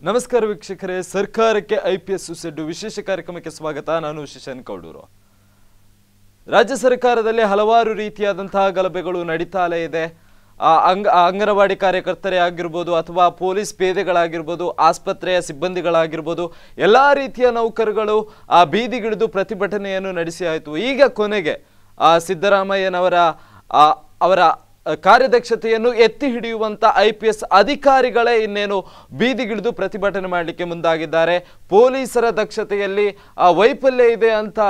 ನಮಸ್ಕಾರ ವೀಕ್ಷಕರೇ, ಸರ್ಕಾರಕ್ಕೆ ಐಪಿಎಸ್ ಸುಸೆಡ್ಡು ವಿಶೇಷ ಕಾರ್ಯಕ್ರಮಕ್ಕೆ ಸ್ವಾಗತ. ನಾನು ಶಿಶನ್ ಕೌಡೂರು. ರಾಜ್ಯ ಸರ್ಕಾರದಲ್ಲಿ ಹಲವಾರು ರೀತಿಯಾದಂತಹ ಗಲಭೆಗಳು ನಡೀತಾಲೇ ಇದೆ. ಅಂಗನವಾಡಿ ಕಾರ್ಯಕರ್ತರೇ ಆಗಿರ್ಬೋದು ಅಥವಾ ಪೊಲೀಸ್ ಪೇದೆಗಳಾಗಿರ್ಬೋದು, ಆಸ್ಪತ್ರೆಯ ಸಿಬ್ಬಂದಿಗಳಾಗಿರ್ಬೋದು, ಎಲ್ಲ ರೀತಿಯ ನೌಕರರು ಬೀದಿಗಿಳಿದು ಪ್ರತಿಭಟನೆಯನ್ನು ನಡೆಸಿ ಆಯಿತು. ಈಗ ಕೊನೆಗೆ ಸಿದ್ದರಾಮಯ್ಯನವರ ಅವರ ಕಾರ್ಯದಕ್ಷತೆಯನ್ನು ಎತ್ತಿ ಹಿಡಿಯುವಂತ ಐಪಿಎಸ್ ಅಧಿಕಾರಿಗಳೇ ಇನ್ನೇನು ಬೀದಿಗಿಳಿದು ಪ್ರತಿಭಟನೆ ಮಾಡಲಿಕ್ಕೆ ಮುಂದಾಗಿದ್ದಾರೆ. ಪೊಲೀಸರ ದಕ್ಷತೆಯಲ್ಲಿ ವೈಫಲ್ಯ ಇದೆ ಅಂತ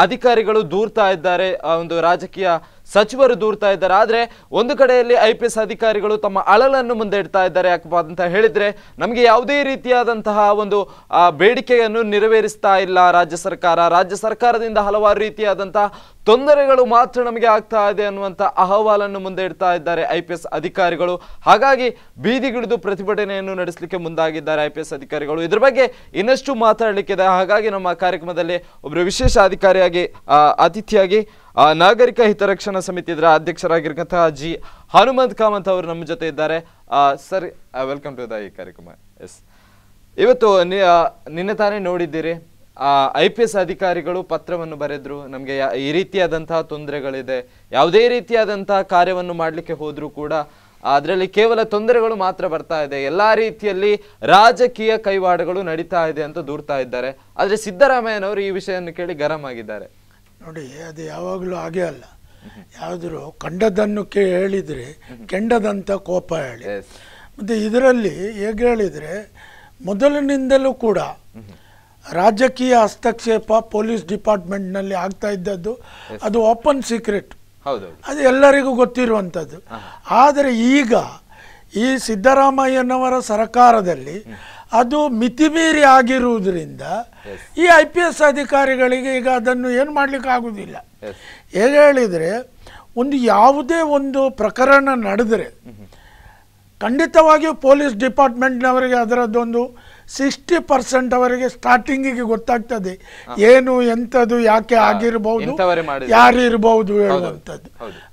ಅಧಿಕಾರಿಗಳು ದೂರ್ತಾ ಇದ್ದಾರೆ, ಒಂದು ರಾಜಕೀಯ ಸಚಿವರು ದೂರ್ತಾ ಇದ್ದಾರೆ. ಆದರೆ ಒಂದು ಕಡೆಯಲ್ಲಿ ಐಪಿಎಸ್ ಅಧಿಕಾರಿಗಳು ತಮ್ಮ ಅಳಲನ್ನು ಮುಂದೆ ಇಡ್ತಾ ಇದ್ದಾರೆ. ಯಾಕಪ್ಪ ಅಂತ ಹೇಳಿದ್ರೆ, ನಮಗೆ ಯಾವುದೇ ರೀತಿಯಾದಂತಹ ಒಂದು ಬೇಡಿಕೆಯನ್ನು ನೆರವೇರಿಸ್ತಾ ಇಲ್ಲ ರಾಜ್ಯ ಸರ್ಕಾರದಿಂದ ಹಲವಾರು ರೀತಿಯಾದಂತಹ ತೊಂದರೆಗಳು ಮಾತ್ರ ನಮಗೆ ಆಗ್ತಾ ಇದೆ ಅನ್ನುವಂಥ ಅಹವಾಲನ್ನು ಮುಂದೆ ಇಡ್ತಾ ಇದ್ದಾರೆ ಐಪಿಎಸ್ ಅಧಿಕಾರಿಗಳು. ಹಾಗಾಗಿ ಬೀದಿಗಿಳಿದು ಪ್ರತಿಭಟನೆಯನ್ನು ನಡೆಸಲಿಕ್ಕೆ ಮುಂದಾಗಿದ್ದಾರೆ ಐಪಿಎಸ್ ಅಧಿಕಾರಿಗಳು. ಇದ್ರ ಬಗ್ಗೆ ಇನ್ನಷ್ಟು ಮಾತಾಡಲಿಕ್ಕಿದೆ. ಹಾಗಾಗಿ ನಮ್ಮ ಕಾರ್ಯಕ್ರಮದಲ್ಲಿ ಒಬ್ಬರು ವಿಶೇಷ ಅತಿಥಿಯಾಗಿ ನಾಗರಿಕ ಹಿತರಕ್ಷಣಾ ಸಮಿತಿ ಇದರ ಅಧ್ಯಕ್ಷರಾಗಿರ್ತಕ್ಕಂತಹ ಜಿ ಹನುಮಂತ್ ಕಾಮತ್ ಅವರು ನಮ್ಮ ಜೊತೆ ಇದ್ದಾರೆ. ಸರ್, ವೆಲ್ಕಮ್ ಟು ದ ಈ ಕಾರ್ಯಕ್ರಮ. ಎಸ್, ಇವತ್ತು ನಿನ್ನೆ ತಾನೇ ನೋಡಿದ್ದೀರಿ, ಐಪಿಎಸ್ ಅಧಿಕಾರಿಗಳು ಪತ್ರವನ್ನು ಬರೆದ್ರು. ನಮಗೆ ಈ ರೀತಿಯಾದಂತಹ ತೊಂದರೆಗಳಿದೆ, ಯಾವುದೇ ರೀತಿಯಾದಂತಹ ಕಾರ್ಯವನ್ನು ಮಾಡಲಿಕ್ಕೆ ಹೋದ್ರೂ ಕೂಡ ಅದರಲ್ಲಿ ಕೇವಲ ತೊಂದರೆಗಳು ಮಾತ್ರ ಬರ್ತಾ ಇದೆ, ಎಲ್ಲಾ ರೀತಿಯಲ್ಲಿ ರಾಜಕೀಯ ಕೈವಾಡಗಳು ನಡೀತಾ ಇದೆ ಅಂತ ದೂರ್ತಾ ಇದ್ದಾರೆ. ಆದ್ರೆ ಸಿದ್ದರಾಮಯ್ಯನವರು ಈ ವಿಷಯವನ್ನು ಕೇಳಿ ಗರಂ ಆಗಿದ್ದಾರೆ. ನೋಡಿ, ಅದು ಯಾವಾಗಲೂ ಹಾಗೆ ಅಲ್ಲ. ಯಾವುದ್ರು ಕಂಡದನ್ನು ಹೇಳಿದರೆ ಕೆಂಡದಂಥ ಕೋಪ ಹೇಳಿ. ಮತ್ತು ಇದರಲ್ಲಿ ಹೇಗೆ ಹೇಳಿದರೆ, ಮೊದಲಿನಿಂದಲೂ ಕೂಡ ರಾಜಕೀಯ ಹಸ್ತಕ್ಷೇಪ ಪೊಲೀಸ್ ಡಿಪಾರ್ಟ್ಮೆಂಟ್ನಲ್ಲಿ ಆಗ್ತಾ ಇದ್ದದ್ದು ಅದು ಓಪನ್ ಸೀಕ್ರೆಟ್, ಅದು ಎಲ್ಲರಿಗೂ ಗೊತ್ತಿರುವಂಥದ್ದು. ಆದರೆ ಈಗ ಈ ಸಿದ್ದರಾಮಯ್ಯನವರ ಸರ್ಕಾರದಲ್ಲಿ ಅದು ಮಿತಿಮೀರಿ ಆಗಿರುವುದರಿಂದ ಈ ಐಪಿಎಸ್ ಅಧಿಕಾರಿಗಳಿಗೆ ಈಗ ಅದನ್ನು ಏನು ಮಾಡಲಿಕ್ಕೆ ಆಗುವುದಿಲ್ಲ. ಹೇಗೆ ಹೇಳಿದರೆ, ಯಾವುದೇ ಒಂದು ಪ್ರಕರಣ ನಡೆದರೆ ಖಂಡಿತವಾಗಿಯೂ ಪೊಲೀಸ್ ಡಿಪಾರ್ಟ್ಮೆಂಟ್ನವರಿಗೆ ಅದರದ್ದೊಂದು 60% ಅವರಿಗೆ ಸ್ಟಾರ್ಟಿಂಗಿಗೆ ಗೊತ್ತಾಗ್ತದೆ ಏನು ಎಂಥದ್ದು ಯಾಕೆ ಆಗಿರಬಹುದು, ಯಾರು ಇರಬಹುದು ಹೇಳುವಂಥದ್ದು.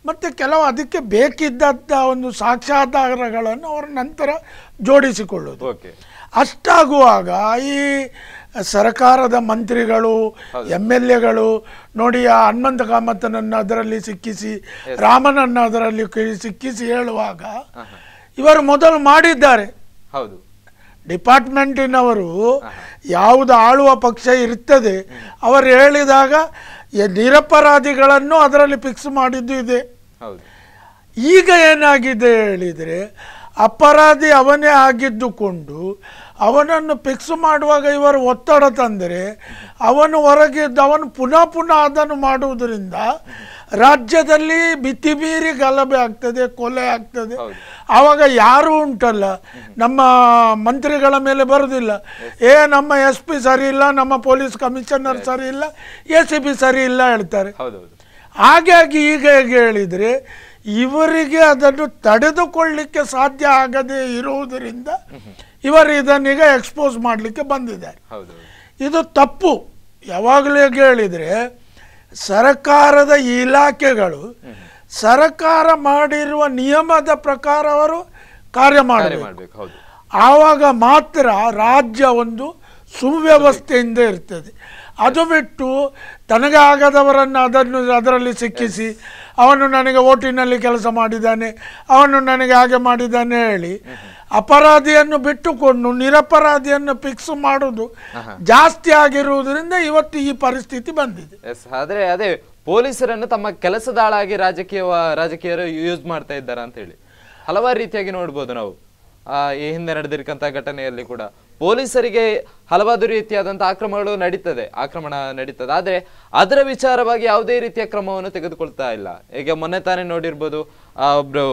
ಮತ್ತು ಕೆಲವು ಅದಕ್ಕೆ ಬೇಕಿದ್ದಂಥ ಒಂದು ಸಾಕ್ಷ್ಯಾಧಾರಗಳನ್ನು ಅವರ ನಂತರ ಜೋಡಿಸಿಕೊಳ್ಳೋದು. ಅಷ್ಟಾಗುವಾಗ ಈ ಸರ್ಕಾರದ ಮಂತ್ರಿಗಳು, MLAಗಳು ನೋಡಿ ಹನುಮಂತ ಕಾಮತನನ್ನು ಅದರಲ್ಲಿ ಸಿಕ್ಕಿಸಿ, ರಾಮನನ್ನು ಅದರಲ್ಲಿ ಸಿಕ್ಕಿಸಿ ಹೇಳುವಾಗ ಇವರು ಮೊದಲು ಮಾಡಿದ್ದಾರೆ. ಹೌದು, ಡಿಪಾರ್ಟ್ಮೆಂಟಿನವರು ಯಾವುದು ಆಳುವ ಪಕ್ಷ ಇರ್ತದೆ ಅವರು ಹೇಳಿದಾಗ ನಿರಪರಾಧಿಗಳನ್ನು ಅದರಲ್ಲಿ ಫಿಕ್ಸ್ ಮಾಡಿದ್ದು ಇದೆ. ಈಗ ಏನಾಗಿದೆ ಹೇಳಿದರೆ, ಅಪರಾಧಿ ಅವನೇ ಆಗಿದ್ದುಕೊಂಡು ಅವನನ್ನು ಫಿಕ್ಸ್ ಮಾಡುವಾಗ ಇವರು ಒತ್ತಡ ತಂದರೆ ಅವನು ಹೊರಗಿದ್ದು ಅವನು ಪುನಃ ಅದನ್ನು ಮಾಡುವುದರಿಂದ ರಾಜ್ಯದಲ್ಲಿ ಮಿತಿಮೀರಿ ಗಲಭೆ ಆಗ್ತದೆ, ಕೊಲೆ ಆಗ್ತದೆ. ಆವಾಗ ಯಾರು ಉಂಟಲ್ಲ, ನಮ್ಮ ಮಂತ್ರಿಗಳ ಮೇಲೆ ಬರುವುದಿಲ್ಲ, ನಮ್ಮ SP ಸರಿ ಇಲ್ಲ, ನಮ್ಮ ಪೊಲೀಸ್ ಕಮಿಷನರ್ ಸರಿ ಇಲ್ಲ, ACP ಸರಿ ಇಲ್ಲ ಹೇಳ್ತಾರೆ. ಹಾಗಾಗಿ ಈಗ ಹೇಗೆ ಹೇಳಿದರೆ, ಇವರಿಗೆ ಅದನ್ನು ತಡೆದುಕೊಳ್ಳಲಿಕ್ಕೆ ಸಾಧ್ಯ ಆಗದೇ ಇರುವುದರಿಂದ ಇವರು ಇದನ್ನೀಗ ಎಕ್ಸ್ಪೋಸ್ ಮಾಡಲಿಕ್ಕೆ ಬಂದಿದ್ದಾರೆ. ಇದು ತಪ್ಪು. ಯಾವಾಗಲೂ ಹೇಗೆ ಹೇಳಿದರೆ, ಸರ್ಕಾರದ ಇಲಾಖೆಗಳು ಸರ್ಕಾರ ಮಾಡಿರುವ ನಿಯಮದ ಪ್ರಕಾರ ಅವರು ಕಾರ್ಯ ಮಾಡಬೇಕು. ಆವಾಗ ಮಾತ್ರ ರಾಜ್ಯ ಒಂದು ಸುವ್ಯವಸ್ಥೆಯಿಂದ ಇರ್ತದೆ. ಅದು ಬಿಟ್ಟು ತನಗೆ ಆಗದವರನ್ನು ಅದರಲ್ಲಿ ಸಿಕ್ಕಿಸಿ ಅವನು ನನಗೆ ಓಟಿನಲ್ಲಿ ಕೆಲಸ ಮಾಡಿದ್ದಾನೆ, ಅವನು ನನಗೆ ಹಾಗೆ ಮಾಡಿದ್ದಾನೆ ಹೇಳಿ ಅಪರಾಧಿಯನ್ನು ಬಿಟ್ಟುಕೊಂಡು ನಿರಪರಾಧಿಯನ್ನು ಫಿಕ್ಸ್ ಮಾಡೋದು ಜಾಸ್ತಿ ಆಗಿರುವುದರಿಂದ ಇವತ್ತು ಈ ಪರಿಸ್ಥಿತಿ ಬಂದಿದೆ. ಆದ್ರೆ ಅದೇ ಪೊಲೀಸರನ್ನು ತಮ್ಮ ಕೆಲಸದ ಆಳಾಗಿ ರಾಜಕೀಯರು ಯೂಸ್ ಮಾಡ್ತಾ ಇದ್ದಾರೆ ಅಂತ ಹೇಳಿ ಹಲವಾರು ರೀತಿಯಾಗಿ ನೋಡ್ಬೋದು ನಾವು. ಈ ಹಿಂದೆ ನಡೆದಿರ್ತಕ್ಕಂಥ ಘಟನೆಯಲ್ಲಿ ಕೂಡ ಪೊಲೀಸರಿಗೆ ಹಲವಾರು ರೀತಿಯಾದಂತಹ ಆಕ್ರಮಣ ನಡೀತದೆ. ಆದ್ರೆ ಅದರ ವಿಚಾರವಾಗಿ ಯಾವುದೇ ರೀತಿಯ ಕ್ರಮವನ್ನು ತೆಗೆದುಕೊಳ್ತಾ ಇಲ್ಲ. ಈಗ ಮೊನ್ನೆ ತಾನೇ ನೋಡಿರ್ಬೋದು, ಒಬ್ರು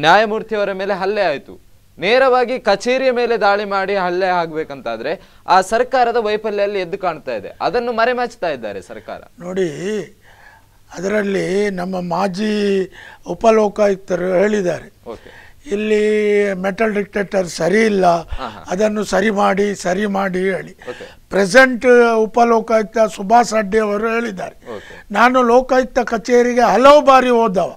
ನ್ಯಾಯಮೂರ್ತಿಯವರ ಮೇಲೆ ಹಲ್ಲೆ ಆಯ್ತು. ನೇರವಾಗಿ ಕಚೇರಿಯ ಮೇಲೆ ದಾಳಿ ಮಾಡಿ ಹಲ್ಲೆ ಆಗ್ಬೇಕಂತಾದ್ರೆ ಆ ಸರ್ಕಾರದ ವೈಫಲ್ಯಲ್ಲಿ ಎದ್ದು ಕಾಣ್ತಾ ಇದೆ. ಅದನ್ನು ಮರೆಮಾಚ್ತಾ ಇದ್ದಾರೆ ಸರ್ಕಾರ. ನೋಡಿ, ಅದರಲ್ಲಿ ನಮ್ಮ ಮಾಜಿ ಉಪಲೋಕಾಯುಕ್ತರು ಹೇಳಿದ್ದಾರೆ, ಇಲ್ಲಿ ಮೆಟಲ್ ಡಿಟೆಕ್ಟರ್ ಸರಿ ಇಲ್ಲ, ಅದನ್ನು ಸರಿ ಮಾಡಿ ಹೇಳಿ. ಪ್ರೆಸೆಂಟ್ ಉಪಲೋಕಾಯುಕ್ತ ಸುಭಾಷ್ ಅಡ್ಡಿ ಅವರು ಹೇಳಿದ್ದಾರೆ, ನಾನು ಲೋಕಾಯುಕ್ತ ಕಚೇರಿಗೆ ಹಲವು ಬಾರಿ ಹೋದವ,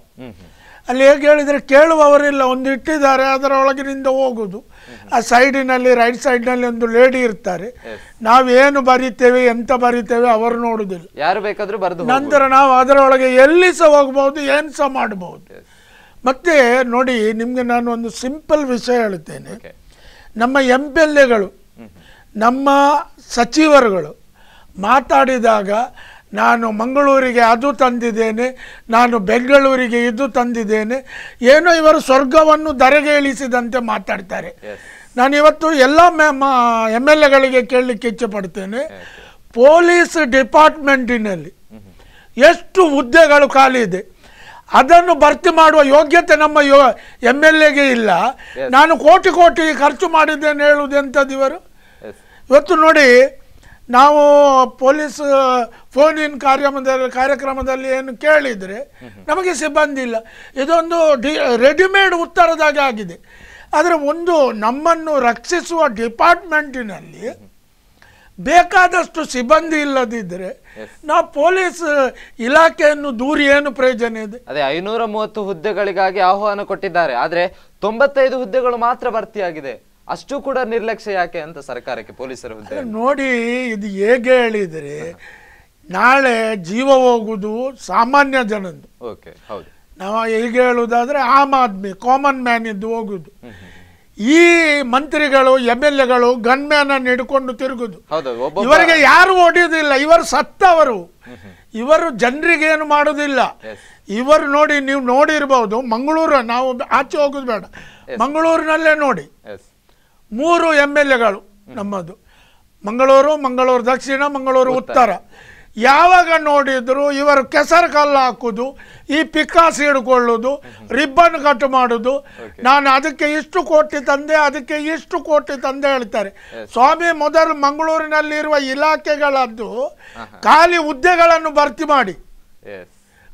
ಅಲ್ಲಿ ಹೇಗೆ ಹೇಳಿದರೆ ಕೇಳುವವರಿಲ್ಲ, ಒಂದು ಇಟ್ಟಿದ್ದಾರೆ ಅದರ ಒಳಗಿನಿಂದ ಹೋಗುದು. ಆ ಸೈಡಿನಲ್ಲಿ ರೈಟ್ ಸೈಡ್ನಲ್ಲಿ ಒಂದು ಲೇಡಿ ಇರ್ತಾರೆ, ನಾವೇನು ಬರೀತೇವೆ ಎಂತ ಬರೀತೇವೆ ಅವರು ನೋಡುದಿಲ್ಲ, ಯಾರು ಬೇಕಾದ್ರೂ ಬರೆದು ನಂತರ ನಾವು ಅದರ ಒಳಗೆ ಎಲ್ಲಿ ಸಹ ಹೋಗ್ಬೋದು, ಏನು ಸಹ ಮಾಡಬಹುದು. ಮತ್ತೆ ನೋಡಿ, ನಿಮಗೆ ನಾನು ಒಂದು ಸಿಂಪಲ್ ವಿಷಯ ಹೇಳ್ತೇನೆ. ನಮ್ಮ MLAಗಳು, ನಮ್ಮ ಸಚಿವರುಗಳು ಮಾತಾಡಿದಾಗ ನಾನು ಮಂಗಳೂರಿಗೆ ಅದು ತಂದಿದ್ದೇನೆ, ನಾನು ಬೆಂಗಳೂರಿಗೆ ಇದು ತಂದಿದ್ದೇನೆ, ಏನೋ ಇವರು ಸ್ವರ್ಗವನ್ನು ಧರೆಗೆ ಇಳಿಸಿದಂತೆ ಮಾತಾಡ್ತಾರೆ. ನಾನಿವತ್ತು ಎಲ್ಲ MLAಗಳಿಗೆ ಕೇಳಲಿಕ್ಕೆ ಇಚ್ಛೆ ಪಡ್ತೇನೆ, ಪೊಲೀಸ್ ಡಿಪಾರ್ಟ್ಮೆಂಟಿನಲ್ಲಿ ಎಷ್ಟು ಹುದ್ದೆಗಳು ಖಾಲಿ ಇದೆ, ಅದನ್ನು ಭರ್ತಿ ಮಾಡುವ ಯೋಗ್ಯತೆ ನಮ್ಮ MLAಗೆ ಇಲ್ಲ. ನಾನು ಕೋಟಿ ಕೋಟಿ ಖರ್ಚು ಮಾಡಿದ್ದೇನೆ ಹೇಳುವುದೆಂಥದ್ದು ಇವರು. ಇವತ್ತು ನೋಡಿ, ನಾವು ಪೊಲೀಸ್ ಫೋನ್ ಇನ್ ಕಾರ್ಯಕ್ರಮದಲ್ಲಿ ಏನು ಕೇಳಿದರೆ ನಮಗೆ ಸಿಬ್ಬಂದಿ ಇಲ್ಲ, ಇದೊಂದು ರೆಡಿಮೇಡ್ ಉತ್ತರದಾಗೆ ಆಗಿದೆ. ಆದರೆ ಒಂದು ನಮ್ಮನ್ನು ರಕ್ಷಿಸುವ ಡಿಪಾರ್ಟ್ಮೆಂಟಿನಲ್ಲಿ ಬೇಕಾದಷ್ಟು ಸಿಬ್ಬಂದಿ ಇಲ್ಲದಿದ್ದರೆ ನಾವು ಪೊಲೀಸ್ ಇಲಾಖೆಯನ್ನು ದೂರಿ ಏನು ಪ್ರಯೋಜನ ಇದೆ? ಅದೇ 530 ಹುದ್ದೆಗಳಿಗಾಗಿ ಆಹ್ವಾನ ಕೊಟ್ಟಿದ್ದಾರೆ, ಆದ್ರೆ 95 ಹುದ್ದೆಗಳು ಮಾತ್ರ ಭರ್ತಿಯಾಗಿದೆ. ಅಷ್ಟು ಕೂಡ ನಿರ್ಲಕ್ಷ್ಯ ಯಾಕೆ ಅಂತ ಸರ್ಕಾರಕ್ಕೆ ಪೊಲೀಸರ ಹುದ್ದೆ? ನೋಡಿ, ಇದು ಹೇಗೆ ಹೇಳಿದರೆ ನಾಳೆ ಜೀವ ಹೋಗುದು ಸಾಮಾನ್ಯ ಜನದ್ದು. ಓಕೆ, ಹೌದು. ನಾವು ಹೀಗೆ ಹೇಳುವುದಾದ್ರೆ ಆಮ್ ಆದ್ಮಿ, ಕಾಮನ್ ಮ್ಯಾನ್ ಇದ್ದು ಹೋಗುದು. ಈ ಮಂತ್ರಿಗಳು MLAಗಳು ಗನ್ ಮ್ಯಾನ್ ಅನ್ನು ಹಿಡ್ಕೊಂಡು ತಿರುಗುದು. ಇವರಿಗೆ ಯಾರು ಹೊಡೆಯುವುದಿಲ್ಲ, ಇವರು ಸತ್ತವರು, ಇವರು ಜನರಿಗೆ ಏನು ಮಾಡುವುದಿಲ್ಲ. ಇವರು ನೋಡಿ, ನೀವು ನೋಡಿರ್ಬಹುದು ಮಂಗಳೂರು, ನಾವು ಆಚೆ ಹೋಗುದು ಬೇಡ, ಮಂಗಳೂರಿನಲ್ಲೇ ನೋಡಿ 3 MLAಗಳು ನಮ್ಮದು, ಮಂಗಳೂರು ದಕ್ಷಿಣ, ಮಂಗಳೂರು ಉತ್ತರ. ಯಾವಾಗ ನೋಡಿದ್ರು ಇವರು ಕೆಸರು ಕಲ್ಲು ಹಾಕುದು, ಈ ಪಿಕ್ಕಾಸಿ ಹಿಡ್ಕೊಳ್ಳುದು, ರಿಬ್ಬನ್ ಕಟ್ ಮಾಡುದು, ನಾನು ಅದಕ್ಕೆ ಇಷ್ಟು ಕೋಟಿ ತಂದೆ, ಅದಕ್ಕೆ ಇಷ್ಟು ಕೋಟಿ ತಂದೆ ಹೇಳ್ತಾರೆ. ಸ್ವಾಮಿ, ಮೊದಲು ಮಂಗಳೂರಿನಲ್ಲಿರುವ ಇಲಾಖೆಗಳದ್ದು ಖಾಲಿ ಹುದ್ದೆಗಳನ್ನು ಭರ್ತಿ ಮಾಡಿ,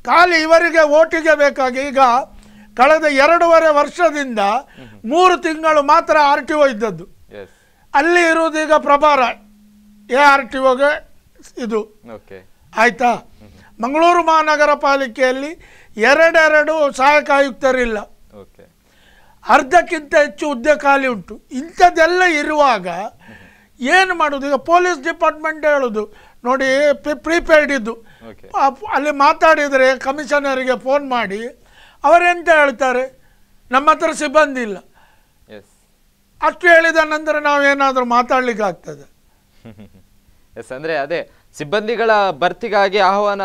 ಖಾಲಿ ಇವರಿಗೆ ಓಟಿಗೆ ಬೇಕಾಗಿ. ಈಗ ಕಳೆದ 2.5 ವರ್ಷದಿಂದ 3 ತಿಂಗಳು ಮಾತ್ರ RTO ಇದ್ದದ್ದು, ಅಲ್ಲಿ ಇರುವುದು ಈಗ ಪ್ರಭಾರ ARTOಗೆ ಇದು ಆಯ್ತಾ. ಮಂಗಳೂರು ಮಹಾನಗರ ಪಾಲಿಕೆಯಲ್ಲಿ 2 ಸಹಾಯಕ ಆಯುಕ್ತರಿಲ್ಲ, ಅರ್ಧಕ್ಕಿಂತ ಹೆಚ್ಚು ಹುದ್ದೆ ಖಾಲಿ ಉಂಟು. ಇಂಥದ್ದೆಲ್ಲ ಇರುವಾಗ ಏನು ಮಾಡೋದು? ಈಗ ಪೊಲೀಸ್ ಡಿಪಾರ್ಟ್ಮೆಂಟ್ ಹೇಳೋದು ನೋಡಿ, ಪ್ರೀಪೇಯ್ಡ್ ಇದ್ದು ಅಲ್ಲಿ ಮಾತಾಡಿದರೆ ಕಮಿಷನರಿಗೆ ಫೋನ್ ಮಾಡಿ ಅವರೆಂತ ಹೇಳ್ತಾರೆ, ನಮ್ಮ ಹತ್ರ ಸಿಬ್ಬಂದಿ ಇಲ್ಲ. ಅಷ್ಟು ಹೇಳಿದ ನಂತರ ನಾವೇನಾದರೂ ಮಾತಾಡ್ಲಿಕ್ಕೆ ಆಗ್ತದೆ? ಅಂದ್ರೆ ಅದೇ ಸಿಬ್ಬಂದಿಗಳ ಭರ್ತಿಗಾಗಿ ಆಹ್ವಾನ,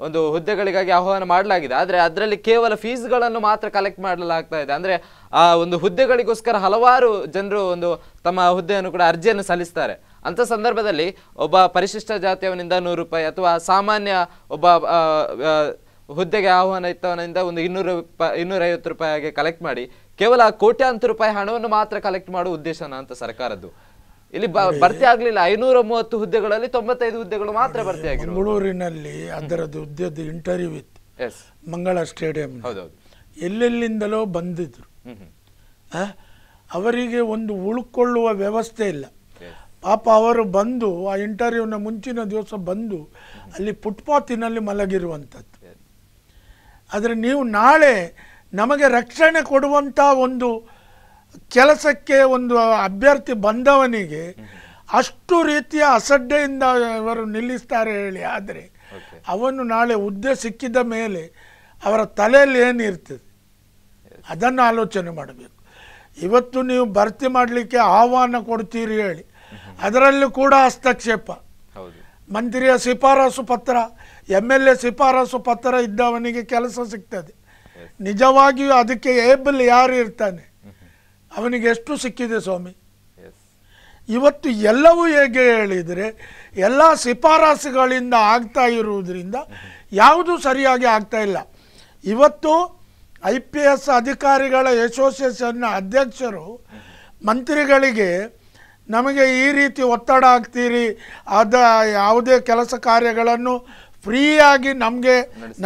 ಒಂದು ಹುದ್ದೆಗಳಿಗಾಗಿ ಆಹ್ವಾನ ಮಾಡಲಾಗಿದೆ, ಆದ್ರೆ ಅದರಲ್ಲಿ ಕೇವಲ ಫೀಸ್ಗಳನ್ನು ಮಾತ್ರ ಕಲೆಕ್ಟ್ ಮಾಡಲಾಗ್ತಾ ಇದೆ. ಅಂದ್ರೆ ಆ ಒಂದು ಹುದ್ದೆಗಳಿಗೋಸ್ಕರ ಹಲವಾರು ಜನರು ಒಂದು ತಮ್ಮ ಹುದ್ದೆಯನ್ನು ಕೂಡ ಅರ್ಜಿಯನ್ನು ಸಲ್ಲಿಸ್ತಾರೆ. ಅಂತ ಸಂದರ್ಭದಲ್ಲಿ ಒಬ್ಬ ಪರಿಶಿಷ್ಟ ಜಾತಿಯವನಿಂದ 100 ರೂಪಾಯಿ ಅಥವಾ ಸಾಮಾನ್ಯ ಒಬ್ಬ ಹುದ್ದೆಗೆ ಆಹ್ವಾನ ಇತ್ತವನಿಂದ ಒಂದು 250 ರೂಪಾಯಿಗೆ ಕಲೆಕ್ಟ್ ಮಾಡಿ ಕೇವಲ ಕೋಟ್ಯಾಂತರ ರೂಪಾಯಿ ಹಣವನ್ನು ಮಾತ್ರ ಕಲೆಕ್ಟ್ ಮಾಡುವ ಉದ್ದೇಶನ ಅಂತ ಸರ್ಕಾರದ್ದು. ಇಲ್ಲಿ ಭರ್ತಿ ಆಗ್ಲಿಲ್ಲ. 530 ಹುದ್ದೆಗಳಲ್ಲಿ 95 ಹುದ್ದೆಗಳು ಮಾತ್ರ ಭರ್ತಿ ಆಗಿವೆ. ಮಂಗಳೂರಿನಲ್ಲಿ ಅದರದ್ದು ಹುದ್ದೆದು ಇಂಟರ್ವ್ಯೂ ಇತ್ತು, ಮಂಗಳ ಸ್ಟೇಡಿಯಂ. ಎಲ್ಲೆಲ್ಲಿಂದಲೋ ಬಂದಿದ್ರು, ಅವರಿಗೆ ಒಂದು ಉಳ್ಕೊಳ್ಳುವ ವ್ಯವಸ್ಥೆ ಇಲ್ಲ. ಪಾಪ ಅವರು ಬಂದು ಆ ಇಂಟರ್ವ್ಯೂನ ಮುಂಚಿನ ದಿವಸ ಬಂದು ಅಲ್ಲಿ ಫುಟ್ಪಾತಿನಲ್ಲಿ ಮಲಗಿರುವಂಥದ್ದು. ಆದರೆ ನೀವು ನಾಳೆ ನಮಗೆ ರಕ್ಷಣೆ ಕೊಡುವಂಥ ಒಂದು ಕೆಲಸಕ್ಕೆ ಒಂದು ಅಭ್ಯರ್ಥಿ ಬಂದವನಿಗೆ ಅಷ್ಟು ರೀತಿಯ ಅಸಡ್ಡೆಯಿಂದ ಇವರು ನಿಲ್ಲಿಸ್ತಾರೆ ಹೇಳಿ. ಆದರೆ ಅವನು ನಾಳೆ ಹುದ್ದೆ ಸಿಕ್ಕಿದ ಮೇಲೆ ಅವರ ತಲೆಯಲ್ಲಿ ಏನಿರ್ತದೆ ಅದನ್ನು ಆಲೋಚನೆ ಮಾಡಬೇಕು. ಇವತ್ತು ನೀವು ಭರ್ತಿ ಮಾಡಲಿಕ್ಕೆ ಆಹ್ವಾನ ಕೊಡ್ತೀರಿ ಹೇಳಿ, ಅದರಲ್ಲೂ ಕೂಡ ಹಸ್ತಕ್ಷೇಪ. ಮಂತ್ರಿಯ ಶಿಫಾರಸು ಪತ್ರ, MLA ಶಿಫಾರಸು ಪತ್ರ ಇದ್ದವನಿಗೆ ಕೆಲಸ ಸಿಗ್ತದೆ. ನಿಜವಾಗಿಯೂ ಅದಕ್ಕೆ ಏಬಲ್ ಯಾರು ಇರ್ತಾನೆ, ಅವನಿಗೆ ಎಷ್ಟು ಸಿಕ್ಕಿದೆ ಸ್ವಾಮಿ? ಇವತ್ತು ಎಲ್ಲವೂ ಹೇಗೆ ಹೇಳಿದರೆ ಎಲ್ಲ ಶಿಫಾರಸುಗಳಿಂದ ಆಗ್ತಾ ಇರುವುದರಿಂದ ಯಾವುದೂ ಸರಿಯಾಗಿ ಆಗ್ತಾ ಇಲ್ಲ. ಇವತ್ತು IPS ಅಧಿಕಾರಿಗಳ ಅಸೋಸಿಯೇಷನ್ನ ಅಧ್ಯಕ್ಷರು ಮಂತ್ರಿಗಳಿಗೆ ನಮಗೆ ಈ ರೀತಿ ಒತ್ತಡ ಆಗ್ತೀರಿ, ಯಾವುದೇ ಕೆಲಸ ಕಾರ್ಯಗಳನ್ನು ಫ್ರೀಯಾಗಿ ನಮಗೆ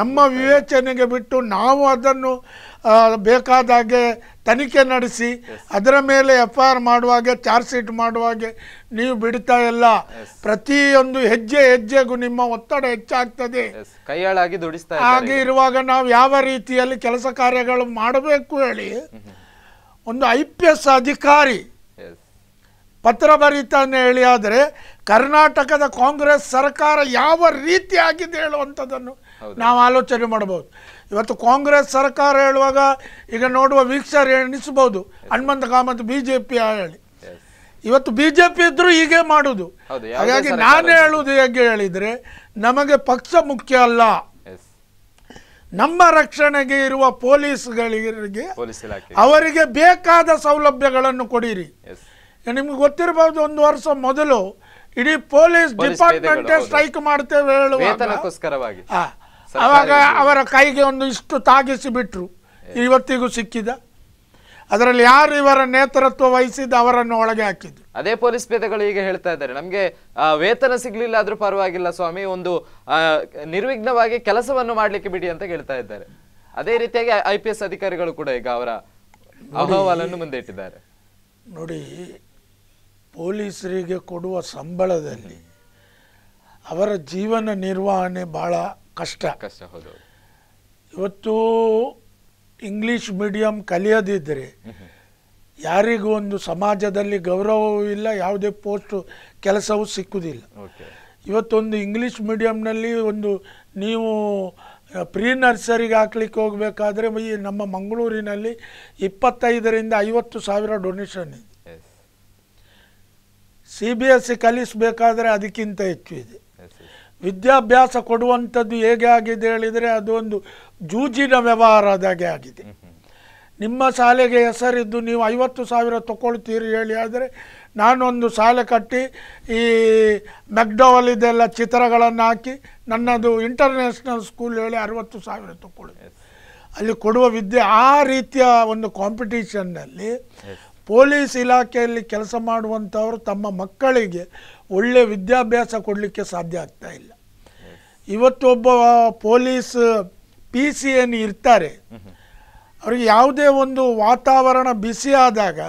ನಮ್ಮ ವಿವೇಚನೆಗೆ ಬಿಟ್ಟು ನಾವು ಅದನ್ನು ಬೇಕಾದಾಗೆ ತನಿಖೆ ನಡೆಸಿ ಅದರ ಮೇಲೆ FIR ಮಾಡುವಾಗೆ ಚಾರ್ಜ್ ಶೀಟ್ ಮಾಡುವಾಗೆ ನೀವು ಬಿಡ್ತಾ ಇಲ್ಲ. ಪ್ರತಿಯೊಂದು ಹೆಜ್ಜೆಗೂ ನಿಮ್ಮ ಒತ್ತಡ ಹೆಚ್ಚಾಗ್ತದೆ. ಕೈಯಾಳಾಗಿ ದುಡಿಸ್ತಾ ಹಾಗೆ ಇರುವಾಗ ನಾವು ಯಾವ ರೀತಿಯಲ್ಲಿ ಕೆಲಸ ಕಾರ್ಯಗಳು ಮಾಡಬೇಕು ಹೇಳಿ ಒಂದು IPS ಅಧಿಕಾರಿ ಪತ್ರ ಬರೀತಾನೆ ಹೇಳಿ. ಆದರೆ ಕರ್ನಾಟಕದ ಕಾಂಗ್ರೆಸ್ ಸರ್ಕಾರ ಯಾವ ರೀತಿ ಆಗಿದೆ ಹೇಳುವಂಥದ್ದನ್ನು ನಾವು ಆಲೋಚನೆ ಮಾಡಬಹುದು. ಇವತ್ತು ಕಾಂಗ್ರೆಸ್ ಸರ್ಕಾರ ಹೇಳುವಾಗ ಈಗ ನೋಡುವ ವೀಕ್ಷಕರು ಎಣಿಸಬಹುದು ಹನುಮಂತ ಕಾಮತ್ BJP ಹೇಳಿ. ಇವತ್ತು BJP ಇದ್ರೂ ಹೀಗೆ ಮಾಡುದು. ಹಾಗಾಗಿ ನಾನು ಹೇಳುವುದು ಹೇಗೆ ಹೇಳಿದರೆ, ನಮಗೆ ಪಕ್ಷ ಮುಖ್ಯ ಅಲ್ಲ, ನಮ್ಮ ರಕ್ಷಣೆಗೆ ಇರುವ ಪೊಲೀಸ್ಗಳಿಗೆ ಅವರಿಗೆ ಬೇಕಾದ ಸೌಲಭ್ಯಗಳನ್ನು ಕೊಡಿರಿ. ನಿಮ್ಗೆ ಗೊತ್ತಿರಬಹುದು, 1 ವರ್ಷ ಮೊದಲು ಇಡೀ ಪೊಲೀಸ್ ಡಿಪಾರ್ಟ್ಮೆಂಟ್ ಸ್ಟ್ರೈಕ್ ಮಾಡ್ತೇವೆ ಹೇಳುವಾಗ ಅವಾಗ ಅವರ ಕೈಗೆ ಒಂದು ಇಷ್ಟು ತಾಗಿಸಿ ಬಿಟ್ರು. ಇವತ್ತಿಗೂ ಸಿಕ್ಕಿದ ಅದರಲ್ಲಿ ಯಾರು ಇವರ ನೇತೃತ್ವ ವಹಿಸಿದ್ದು ಅವರನ್ನು ಒಳಗೆ ಹಾಕಿದ್ರು. ಅದೇ ಪೊಲೀಸ್ ಪೇದೆಗಳು ಈಗ ಹೇಳ್ತಾ ಇದ್ದಾರೆ, ನಮ್ಗೆ ವೇತನ ಸಿಗ್ಲಿಲ್ಲ ಆದ್ರೂ ಪರವಾಗಿಲ್ಲ ಸ್ವಾಮಿ, ಒಂದು ನಿರ್ವಿಘ್ನವಾಗಿ ಕೆಲಸವನ್ನು ಮಾಡ್ಲಿಕ್ಕೆ ಬಿಡಿ ಅಂತ ಹೇಳ್ತಾ ಇದ್ದಾರೆ. ಅದೇ ರೀತಿಯಾಗಿ IPS ಅಧಿಕಾರಿಗಳು ಕೂಡ ಈಗ ಅವರ ಅಹವಾಲನ್ನು ಮುಂದೆ ಇಟ್ಟಿದ್ದಾರೆ. ನೋಡಿ, ಪೊಲೀಸರಿಗೆ ಕೊಡುವ ಸಂಬಳದಲ್ಲಿ ಅವರ ಜೀವನ ನಿರ್ವಹಣೆ ಬಹಳ ಕಷ್ಟ. ಹೌದು. ಇವತ್ತು ಇಂಗ್ಲಿಷ್ ಮೀಡಿಯಂ ಕಲಿಯದಿದ್ದರೆ ಯಾರಿಗೂ ಒಂದು ಸಮಾಜದಲ್ಲಿ ಗೌರವವೂ ಇಲ್ಲ, ಯಾವುದೇ ಪೋಸ್ಟ್ ಕೆಲಸವೂ ಸಿಕ್ಕುವುದಿಲ್ಲ. ಇವತ್ತೊಂದು ಇಂಗ್ಲಿಷ್ ಮೀಡಿಯಂನಲ್ಲಿ ಒಂದು ನೀವು ಪ್ರೀ ನರ್ಸರಿಗೆ ಹಾಕ್ಲಿಕ್ಕೆ ಹೋಗಬೇಕಾದ್ರೆ ನಮ್ಮ ಮಂಗಳೂರಿನಲ್ಲಿ 25,000 to 50,000 ಡೊನೇಷನ್ ಇದೆ. CBSE ಕಲಿಸಬೇಕಾದ್ರೆ ಅದಕ್ಕಿಂತ ಹೆಚ್ಚು ಇದೆ. ವಿದ್ಯಾಭ್ಯಾಸ ಕೊಡುವಂಥದ್ದು ಹೇಗೆ ಆಗಿದೆ ಹೇಳಿದರೆ ಅದು ಒಂದು ಜೂಜಿನ ವ್ಯವಹಾರದಾಗೆ ಆಗಿದೆ. ನಿಮ್ಮ ಶಾಲೆಗೆ ಹೆಸರಿದ್ದು ನೀವು 50,000 ತಗೊಳ್ತೀರಿ ಹೇಳಿ ಆದರೆ ನಾನೊಂದು ಶಾಲೆ ಕಟ್ಟಿ ಈ ಮೆಕ್ಡೋವಲ್ ಇದೆಲ್ಲ ಚಿತ್ರಗಳನ್ನು ಹಾಕಿ ನನ್ನದು ಇಂಟರ್ನ್ಯಾಷನಲ್ ಸ್ಕೂಲ್ ಹೇಳಿ 60,000 ತಗೊಳ್ಳಿ. ಅಲ್ಲಿ ಕೊಡುವ ವಿದ್ಯೆ ಆ ರೀತಿಯ ಒಂದು ಕಾಂಪಿಟೇಷನ್ನಲ್ಲಿ ಪೊಲೀಸ್ ಇಲಾಖೆಯಲ್ಲಿ ಕೆಲಸ ಮಾಡುವಂಥವರು ತಮ್ಮ ಮಕ್ಕಳಿಗೆ ಒಳ್ಳೆಯ ವಿದ್ಯಾಭ್ಯಾಸ ಕೊಡಲಿಕ್ಕೆ ಸಾಧ್ಯ ಆಗ್ತಾ ಇಲ್ಲ. ಇವತ್ತು ಒಬ್ಬ ಪೊಲೀಸ್ PC ಏನು ಇರ್ತಾರೆ, ಅವ್ರಿಗೆ ಯಾವುದೇ ಒಂದು ವಾತಾವರಣ ಬಿಸಿ ಆದಾಗ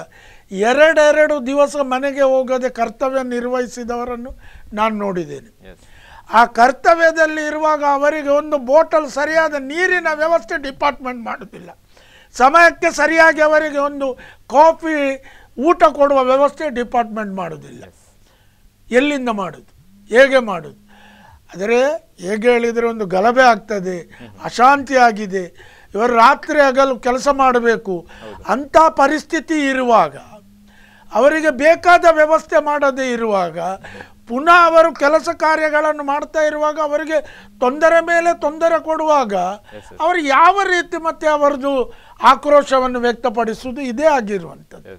2 ದಿವಸ ಮನೆಗೆ ಹೋಗದೆ ಕರ್ತವ್ಯ ನಿರ್ವಹಿಸಿದವರನ್ನು ನಾನು ನೋಡಿದ್ದೇನೆ. ಆ ಕರ್ತವ್ಯದಲ್ಲಿ ಇರುವಾಗ ಅವರಿಗೆ ಒಂದು ಬೋಟಲ್ ಸರಿಯಾದ ನೀರಿನ ವ್ಯವಸ್ಥೆ ಡಿಪಾರ್ಟ್ಮೆಂಟ್ ಮಾಡುತ್ತಿಲ್ಲ, ಸಮಯಕ್ಕೆ ಸರಿಯಾಗಿ ಅವರಿಗೆ ಒಂದು ಕಾಫಿ ಊಟ ಕೊಡುವ ವ್ಯವಸ್ಥೆ ಡಿಪಾರ್ಟ್ಮೆಂಟ್ ಮಾಡೋದಿಲ್ಲ. ಎಲ್ಲಿಂದ ಮಾಡೋದು, ಹೇಗೆ ಮಾಡೋದು? ಆದರೆ ಹೇಗೆ ಹೇಳಿದರೆ ಒಂದು ಗಲಭೆ ಆಗ್ತದೆ, ಅಶಾಂತಿ ಆಗಿದೆ, ಇವರು ರಾತ್ರಿ ಹಗಲು ಕೆಲಸ ಮಾಡಬೇಕು. ಅಂಥ ಪರಿಸ್ಥಿತಿ ಇರುವಾಗ, ಅವರಿಗೆ ಬೇಕಾದ ವ್ಯವಸ್ಥೆ ಮಾಡದೇ ಇರುವಾಗ, ಪುನಃ ಅವರು ಕೆಲಸ ಕಾರ್ಯಗಳನ್ನು ಮಾಡ್ತಾ ಇರುವಾಗ ಅವರಿಗೆ ತೊಂದರೆ ಮೇಲೆ ತೊಂದರೆ ಕೊಡುವಾಗ ಅವರು ಯಾವ ರೀತಿ ಮತ್ತೆ ಅವರದು ಆಕ್ರೋಶವನ್ನು ವ್ಯಕ್ತಪಡಿಸುವುದು ಇದೇ ಆಗಿರುವಂಥದ್ದು.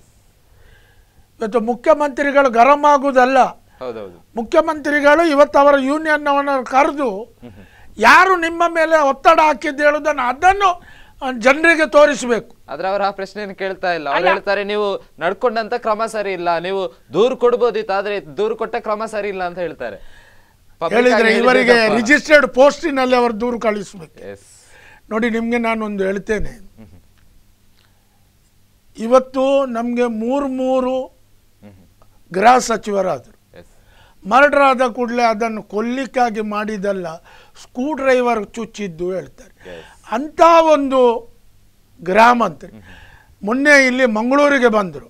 ಇವತ್ತು ಮುಖ್ಯಮಂತ್ರಿಗಳು ಗರಂ ಆಗುವುದಲ್ಲ, ಮುಖ್ಯಮಂತ್ರಿಗಳು ಇವತ್ತು ಅವರ ಯೂನಿಯನ್ ಅವನ್ನ ಕರೆದು ಯಾರು ನಿಮ್ಮ ಮೇಲೆ ಒತ್ತಡ ಹಾಕಿದ್ದು ಹೇಳುವುದನ್ನು ಅದನ್ನು ಜನರಿಗೆ ತೋರಿಸಬೇಕು. ಆದ್ರೆ ಅವರು ಆ ಪ್ರಶ್ನೆಯನ್ನು ಕೇಳ್ತಾ ಇಲ್ಲ. ಅವ್ರು ಹೇಳ್ತಾರೆ ನೀವು ನಡ್ಕೊಂಡಂತ ಕ್ರಮ ಸರಿ ಇಲ್ಲ, ನೀವು ದೂರು ಕೊಡ್ಬೋದಿತ್ತು ಆದ್ರೆ ದೂರು ಕೊಟ್ಟ ಕ್ರಮ ಸರಿ ಇಲ್ಲ ಅಂತ ಹೇಳ್ತಾರೆ. ಹೇಳಿದ್ರೆ ಇವರಿಗೆ ರಿಜಿಸ್ಟರ್ಡ್ ಪೋಸ್ಟಿನಲ್ಲಿ ಅವರು ದೂರು ಕಳಿಸಬೇಕು. ನೋಡಿ, ನಿಮ್ಗೆ ನಾನೊಂದು ಹೇಳ್ತೇನೆ, ಇವತ್ತು ನಮ್ಗೆ 3 ಗೃಹ ಸಚಿವರಾದರು. ಮರ್ಡರ್ ಆದ ಕೂಡಲೇ ಅದನ್ನು ಕೊಲ್ಲಿಕ್ಕಾಗಿ ಮಾಡಿದಲ್ಲ, ಸ್ಕ್ರೂ ಡ್ರೈವರ್ ಚುಚ್ಚಿದ್ದು ಹೇಳ್ತಾರೆ. ಅಂಥ ಒಂದು ಗೃಹ ಮಂತ್ರಿ ಮೊನ್ನೆ ಇಲ್ಲಿ ಮಂಗಳೂರಿಗೆ ಬಂದರು.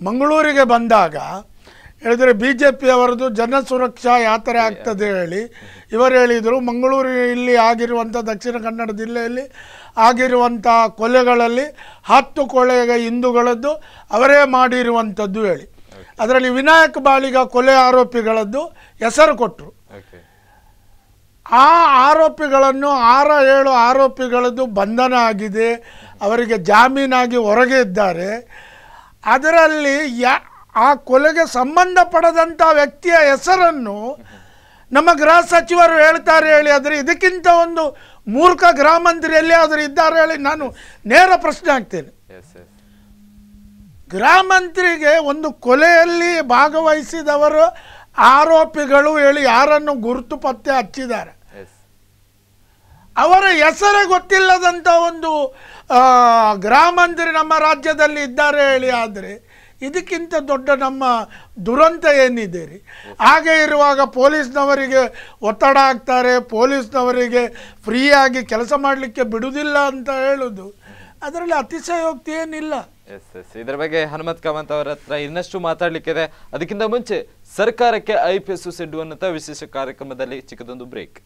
ಮಂಗಳೂರಿಗೆ ಬಂದಾಗ ಹೇಳಿದರೆ BJP ಅವರದು ಜನ ಸುರಕ್ಷಾ ಯಾತ್ರೆ ಆಗ್ತದೆ ಹೇಳಿ ಇವರು ಹೇಳಿದರು. ಮಂಗಳೂರು ಇಲ್ಲಿ ಆಗಿರುವಂಥ ದಕ್ಷಿಣ ಕನ್ನಡ ಜಿಲ್ಲೆಯಲ್ಲಿ ಆಗಿರುವಂಥ ಕೊಲೆಗಳಲ್ಲಿ 10 ಕೊಲೆಗ ಹಿಂದೂಗಳದ್ದು ಅವರೇ ಮಾಡಿರುವಂಥದ್ದು ಹೇಳಿ ಅದರಲ್ಲಿ ವಿನಾಯಕ್ ಬಾಳಿಗ ಕೊಲೆ ಆರೋಪಿಗಳದ್ದು ಹೆಸರು ಕೊಟ್ಟರು. ಆ ಆರೋಪಿಗಳನ್ನು 6-7 ಆರೋಪಿಗಳದ್ದು ಬಂಧನ ಆಗಿದೆ, ಅವರಿಗೆ ಜಾಮೀನಾಗಿ ಹೊರಗೆ ಇದ್ದಾರೆ. ಅದರಲ್ಲಿ ಆ ಕೊಲೆಗೆ ಸಂಬಂಧಪಡದಂಥ ವ್ಯಕ್ತಿಯ ಹೆಸರನ್ನು ನಮ್ಮ ಗೃಹ ಸಚಿವರು ಹೇಳ್ತಾರೆ ಹೇಳಿ. ಆದರೆ ಇದಕ್ಕಿಂತ ಒಂದು ಮೂರ್ಖ ಗೃಹ ಮಂತ್ರಿ ಎಲ್ಲಿಯಾದರೂ ಇದ್ದಾರೆ ಹೇಳಿ ನಾನು ನೇರ ಪ್ರಶ್ನೆ ಹಾಕ್ತೇನೆ. ಗೃಹ ಮಂತ್ರಿಗೆ ಒಂದು ಕೊಲೆಯಲ್ಲಿ ಭಾಗವಹಿಸಿದವರು ಆರೋಪಿಗಳು ಹೇಳಿ ಯಾರನ್ನು ಗುರುತು ಪತ್ತೆ ಹಚ್ಚಿದ್ದಾರೆ, ಅವರ ಹೆಸರೇ ಗೊತ್ತಿಲ್ಲದಂಥ ಒಂದು ಗೃಹ ಮಂತ್ರಿ ನಮ್ಮ ರಾಜ್ಯದಲ್ಲಿ ಇದ್ದಾರೆ ಹೇಳಿ. ಆದರೆ ಇದಕ್ಕಿಂತ ದೊಡ್ಡ ನಮ್ಮ ದುರಂತ ಏನಿದೆ ರೀ? ಹಾಗೆ ಇರುವಾಗ ಪೊಲೀಸ್ನವರಿಗೆ ಒತ್ತಡ ಹಾಕ್ತಾರೆ, ಪೊಲೀಸ್ನವರಿಗೆ ಫ್ರೀಯಾಗಿ ಕೆಲಸ ಮಾಡಲಿಕ್ಕೆ ಬಿಡುವುದಿಲ್ಲ ಅಂತ ಹೇಳೋದು, ಅದರಲ್ಲಿ ಅತಿಶಯೋಕ್ತಿ ಏನಿಲ್ಲ. ಇದರ ಬಗ್ಗೆ ಹನುಮಂತ್ ಕಾಮತ್ ಅವರ ಹತ್ರ ಇನ್ನಷ್ಟು ಮಾತಾಡ್ಲಿಕ್ಕಿದೆ. ಅದಕ್ಕಿಂತ ಮುಂಚೆ ಸರ್ಕಾರಕ್ಕೆ IPS ಸಿಡ್ಡು ಅನ್ನುತ್ತಾ ವಿಶೇಷ ಕಾರ್ಯಕ್ರಮದಲ್ಲಿ ಚಿಕ್ಕದೊಂದು ಬ್ರೇಕ್.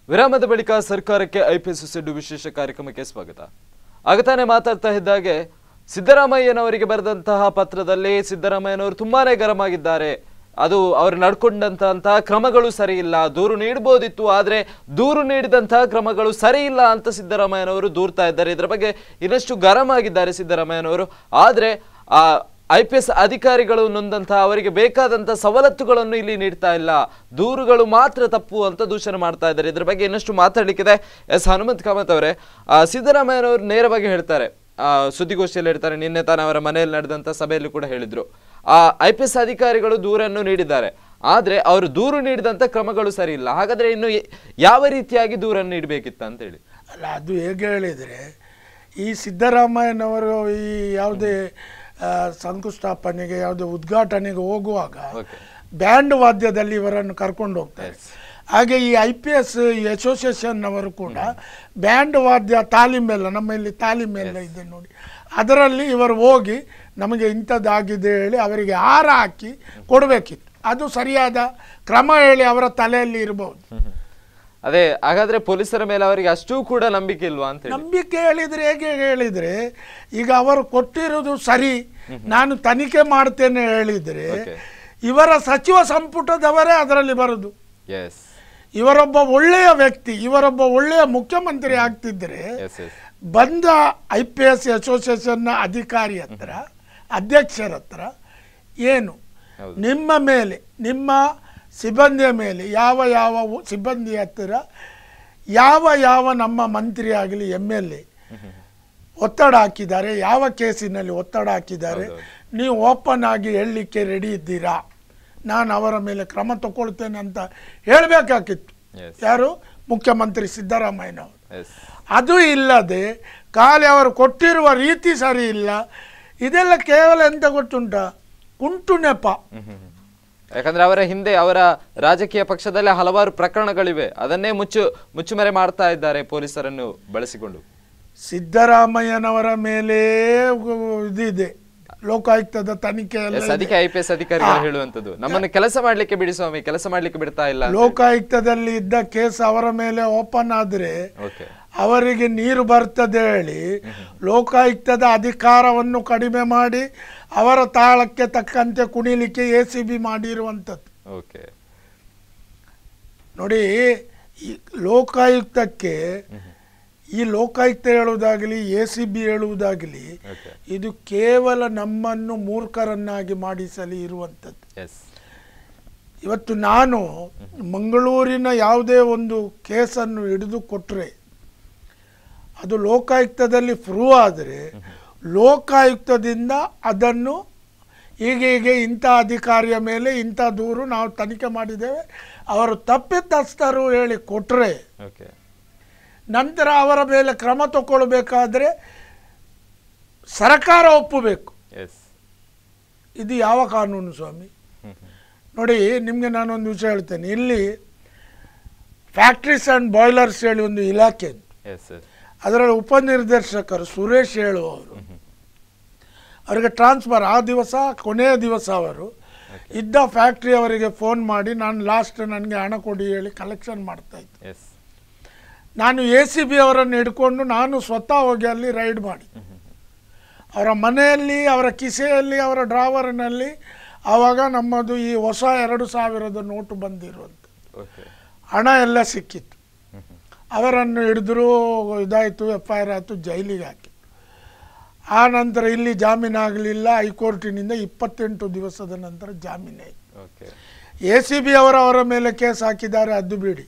ವಿರಾಮದ ಬಳಿಕ ಸರ್ಕಾರಕ್ಕೆ IPS ಸಿಡ್ಡು ವಿಶೇಷ ಕಾರ್ಯಕ್ರಮಕ್ಕೆ ಸ್ವಾಗತ. ಆಗತಾನೆ ಮಾತಾಡ್ತಾ ಇದ್ದಾಗೆ ಸಿದ್ದರಾಮಯ್ಯನವರಿಗೆ ಬರೆದಂತಹ ಪತ್ರದಲ್ಲಿ ಸಿದ್ದರಾಮಯ್ಯನವರು ತುಂಬಾನೇ ಗರಂ ಆಗಿದ್ದಾರೆ. ಅದು ಅವರು ನಡ್ಕೊಂಡಂತಹ ಕ್ರಮಗಳು ಸರಿ ಇಲ್ಲ, ದೂರು ನೀಡಬಹುದಿತ್ತು, ಆದ್ರೆ ದೂರು ನೀಡಿದಂತಹ ಕ್ರಮಗಳು ಸರಿ ಇಲ್ಲ ಅಂತ ಸಿದ್ದರಾಮಯ್ಯನವರು ದೂರ್ತಾ ಇದ್ದಾರೆ. ಇದರ ಬಗ್ಗೆ ಇನ್ನಷ್ಟು ಗರಂ ಆಗಿದ್ದಾರೆ ಸಿದ್ದರಾಮಯ್ಯನವರು. ಆದ್ರೆ IPS ಅಧಿಕಾರಿಗಳು ನೊಂದಂತಹ ಅವರಿಗೆ ಬೇಕಾದಂತಹ ಸವಲತ್ತುಗಳನ್ನು ಇಲ್ಲಿ ನೀಡ್ತಾ ಇಲ್ಲ, ದೂರುಗಳು ಮಾತ್ರ ತಪ್ಪು ಅಂತ ದೂಷಣೆ ಮಾಡ್ತಾ ಇದ್ದಾರೆ. ಇದ್ರ ಬಗ್ಗೆ ಇನ್ನಷ್ಟು ಮಾತಾಡ್ಲಿಕ್ಕಿದೆ. ಹನುಮಂತ್ ಕಾಮತ್ ಅವರೇ, ಸಿದ್ದರಾಮಯ್ಯನವರು ನೇರವಾಗಿ ಹೇಳ್ತಾರೆ, ಸುದ್ದಿಗೋಷ್ಠಿಯಲ್ಲಿ ಹೇಳ್ತಾರೆ, ನಿನ್ನೆ ತಾನು ಅವರ ಮನೆಯಲ್ಲಿ ನಡೆದಂತ ಸಭೆಯಲ್ಲಿ ಕೂಡ ಹೇಳಿದ್ರು, IPS ಅಧಿಕಾರಿಗಳು ದೂರನ್ನು ನೀಡಿದ್ದಾರೆ, ಆದ್ರೆ ಅವರು ದೂರು ನೀಡಿದಂತ ಕ್ರಮಗಳು ಸರಿ ಇಲ್ಲ. ಹಾಗಾದ್ರೆ ಇನ್ನು ಯಾವ ರೀತಿಯಾಗಿ ದೂರನ್ನು ನೀಡಬೇಕಿತ್ತ ಅಂತ ಹೇಳಿ. ಅಲ್ಲ, ಅದು ಹೇಗೆ ಹೇಳಿದ್ರೆ, ಈ ಸಿದ್ದರಾಮಯ್ಯನವರು ಈ ಯಾವುದೇ ಶಂಕುಸ್ಥಾಪನೆಗೆ ಯಾವುದೇ ಉದ್ಘಾಟನೆಗೆ ಹೋಗುವಾಗ ಬ್ಯಾಂಡ್ ವಾದ್ಯದಲ್ಲಿ ಇವರನ್ನು ಕರ್ಕೊಂಡು ಹೋಗ್ತಾರೆ. ಹಾಗೆ ಈ IPS ಅಸೋಸಿಯೇಷನ್ ಅವರು ಕೂಡ ಬ್ಯಾಂಡ್ ವಾದ್ಯ ತಾಲೀಮೆಲ್ಲ, ನಮ್ಮ ಇಲ್ಲಿ ತಾಲೀಮೆಲ್ಲ ಇದೆ ನೋಡಿ, ಅದರಲ್ಲಿ ಇವರು ಹೋಗಿ ನಮಗೆ ಇಂಥದ್ದಾಗಿದೆ ಹೇಳಿ ಅವರಿಗೆ ಹಾರ ಹಾಕಿ ಕೊಡಬೇಕಿತ್ತು. ಅದು ಸರಿಯಾದ ಕ್ರಮ ಹೇಳಿ ಅವರ ತಲೆಯಲ್ಲಿ ಇರಬಹುದು. ಅದೇ, ಹಾಗಾದ್ರೆ ಪೊಲೀಸರ ಮೇಲೆ ಅವರಿಗೆ ಅಷ್ಟೂ ಕೂಡ ನಂಬಿಕೆ ಇಲ್ವಾ ಅಂತ? ನಂಬಿಕೆ ಹೇಳಿದ್ರೆ ಹೇಗೆ ಹೇಳಿದ್ರೆ, ಈಗ ಅವರು ಕೊಟ್ಟಿರೋದು ಸರಿ, ನಾನು ತನಿಖೆ ಮಾಡ್ತೇನೆ ಹೇಳಿದ್ರೆ ಇವರ ಸಚಿವ ಸಂಪುಟದವರೇ ಅದರಲ್ಲಿ ಬರುದು. ಇವರೊಬ್ಬ ಒಳ್ಳೆಯ ವ್ಯಕ್ತಿ, ಇವರೊಬ್ಬ ಒಳ್ಳೆಯ ಮುಖ್ಯಮಂತ್ರಿ ಆಗ್ತಿದ್ರೆ ಬಂದ IPS ಅಸೋಸಿಯೇಷನ್ನ ಅಧಿಕಾರಿ ಹತ್ರ, ಅಧ್ಯಕ್ಷರ ಹತ್ರ ಏನು ನಿಮ್ಮ ಮೇಲೆ, ನಿಮ್ಮ ಸಿಬ್ಬಂದಿಯ ಮೇಲೆ, ಯಾವ ಸಿಬ್ಬಂದಿ ಹತ್ತಿರ ಯಾವ ನಮ್ಮ ಮಂತ್ರಿ ಆಗಲಿ MLA ಒತ್ತಡ ಹಾಕಿದ್ದಾರೆ, ಯಾವ ಕೇಸಿನಲ್ಲಿ ಒತ್ತಡ ಹಾಕಿದ್ದಾರೆ, ನೀವು ಓಪನ್ ಆಗಿ ಹೇಳಲಿಕ್ಕೆ ರೆಡಿ ಇದ್ದೀರಾ, ನಾನು ಅವರ ಮೇಲೆ ಕ್ರಮ ತಗೊಳ್ತೇನೆ ಅಂತ ಹೇಳಬೇಕಾಗಿತ್ತು. ಯಾರು? ಮುಖ್ಯಮಂತ್ರಿ ಸಿದ್ದರಾಮಯ್ಯನವರು. ಅದು ಇಲ್ಲದೆ ಖಾಲಿ ಅವರು ಕೊಟ್ಟಿರುವ ರೀತಿ ಸರಿ ಇಲ್ಲ. ಇದೆಲ್ಲ ಕೇವಲ ಎಂತ ಗೊತ್ತುಂಟ, ಕುಂಟು ನೆಪ. ಯಾಕಂದ್ರೆ ಅವರ ಹಿಂದೆ ಅವರ ರಾಜಕೀಯ ಪಕ್ಷದಲ್ಲಿ ಹಲವಾರು ಪ್ರಕರಣಗಳಿವೆ, ಅದನ್ನೇ ಮುಚ್ಚುಮರೆ ಮಾಡ್ತಾ ಇದ್ದಾರೆ ಪೊಲೀಸರನ್ನು ಬಳಸಿಕೊಂಡು. ಸಿದ್ದರಾಮಯ್ಯನವರ ಮೇಲೆ ಇದಿದೆ, ಲೋಕಾಯುಕ್ತದ ತನಿಖೆ. ಅದಕ್ಕೆ IPS ಅಧಿಕಾರಿಗಳು ಹೇಳುವಂತದ್ದು, ನಮ್ಮನ್ನು ಕೆಲಸ ಮಾಡ್ಲಿಕ್ಕೆ ಬಿಡಿ ಸ್ವಾಮಿ, ಕೆಲಸ ಮಾಡ್ಲಿಕ್ಕೆ ಬಿಡ್ತಾ ಇಲ್ಲ. ಲೋಕಾಯುಕ್ತದಲ್ಲಿ ಇದ್ದ ಕೇಸ್ ಅವರ ಮೇಲೆ ಓಪನ್ ಆದ್ರೆ ಅವರಿಗೆ ನೀರು ಬರ್ತದೆ ಹೇಳಿ ಲೋಕಾಯುಕ್ತದ ಅಧಿಕಾರವನ್ನು ಕಡಿಮೆ ಮಾಡಿ ಅವರ ತಾಳಕ್ಕೆ ತಕ್ಕಂತೆ ಕುಣಿಲಿಕ್ಕೆ ACB ಮಾಡಿರುವಂಥದ್ದು. ನೋಡಿ, ಈ ಲೋಕಾಯುಕ್ತಕ್ಕೆ, ಈ ಲೋಕಾಯುಕ್ತ ಹೇಳುವುದಾಗಲಿ ACB ಹೇಳುವುದಾಗಲಿ, ಇದು ಕೇವಲ ನಮ್ಮನ್ನು ಮೂರ್ಖರನ್ನಾಗಿ ಮಾಡಿಸಲಿ ಇರುವಂಥದ್ದು. ಇವತ್ತು ನಾನು ಮಂಗಳೂರಿನ ಯಾವುದೇ ಒಂದು ಕೇಸನ್ನು ಹಿಡಿದು ಕೊಟ್ಟರೆ ಅದು ಲೋಕಾಯುಕ್ತದಲ್ಲಿ ಪ್ರೂವ್ ಆದರೆ ಲೋಕಾಯುಕ್ತದಿಂದ ಅದನ್ನು ಹೀಗೆ ಇಂಥ ಅಧಿಕಾರಿಯ ಮೇಲೆ ಇಂಥ ದೂರು ನಾವು ತನಿಖೆ ಮಾಡಿದ್ದೇವೆ, ಅವರು ತಪ್ಪಿತಸ್ಥರು ಹೇಳಿ ಕೊಟ್ಟರೆ ನಂತರ ಅವರ ಮೇಲೆ ಕ್ರಮ ತಗೊಳ್ಬೇಕಾದ್ರೆ ಸರ್ಕಾರ ಒಪ್ಪಬೇಕು. ಇದು ಯಾವ ಕಾನೂನು ಸ್ವಾಮಿ? ನೋಡಿ, ನಿಮಗೆ ನಾನೊಂದು ವಿಷಯ ಹೇಳ್ತೇನೆ. ಇಲ್ಲಿ ಫ್ಯಾಕ್ಟ್ರೀಸ್ ಆ್ಯಂಡ್ ಬಾಯ್ಲರ್ಸ್ ಹೇಳಿ ಒಂದು ಇಲಾಖೆ, ಅದರಲ್ಲಿ ಉಪನಿರ್ದೇಶಕರು ಸುರೇಶ್ ಹೇಳುವವರು, ಅವರಿಗೆ ಟ್ರಾನ್ಸ್ಫರ್ ಆ ದಿವಸ, ಕೊನೆಯ ದಿವಸ ಅವರು ಇದ್ದ ಫ್ಯಾಕ್ಟ್ರಿ ಅವರಿಗೆ ಫೋನ್ ಮಾಡಿ, ನಾನು ಲಾಸ್ಟ್ ನನಗೆ ಹಣ ಕೊಡಿ ಹೇಳಿ ಕಲೆಕ್ಷನ್ ಮಾಡ್ತಾ ಇದ್ದೆ. ನಾನು ACB ಅವರನ್ನು ಹಿಡ್ಕೊಂಡು ನಾನು ಸ್ವತಃ ಹೋಗಿ ಅಲ್ಲಿ ರೈಡ್ ಮಾಡಿ ಅವರ ಮನೆಯಲ್ಲಿ, ಅವರ ಕಿಸೆಯಲ್ಲಿ, ಅವರ ಡ್ರಾವರ್ನಲ್ಲಿ ಆವಾಗ ನಮ್ಮದು ಈ ಹೊಸ 2000 ನೋಟು ಬಂದಿರುವಂಥದ್ದು, ಹಣ ಎಲ್ಲ ಸಿಕ್ಕಿತ್ತು. ಅವರನ್ನು ಹಿಡಿದ್ರು, ಇದಾಯಿತು, FIR ಆಯಿತು, ಜೈಲಿಗೆ ಹಾಕಿ. ಆ ನಂತರ ಇಲ್ಲಿ ಜಾಮೀನಾಗಲಿಲ್ಲ. ಹೈಕೋರ್ಟಿನಿಂದ 28 ದಿವಸದ ನಂತರ ಜಾಮೀನಾಯಿತು. ACB ಅವರ ಮೇಲೆ ಕೇಸ್ ಹಾಕಿದ್ದಾರೆ, ಅದು ಬಿಡಿ.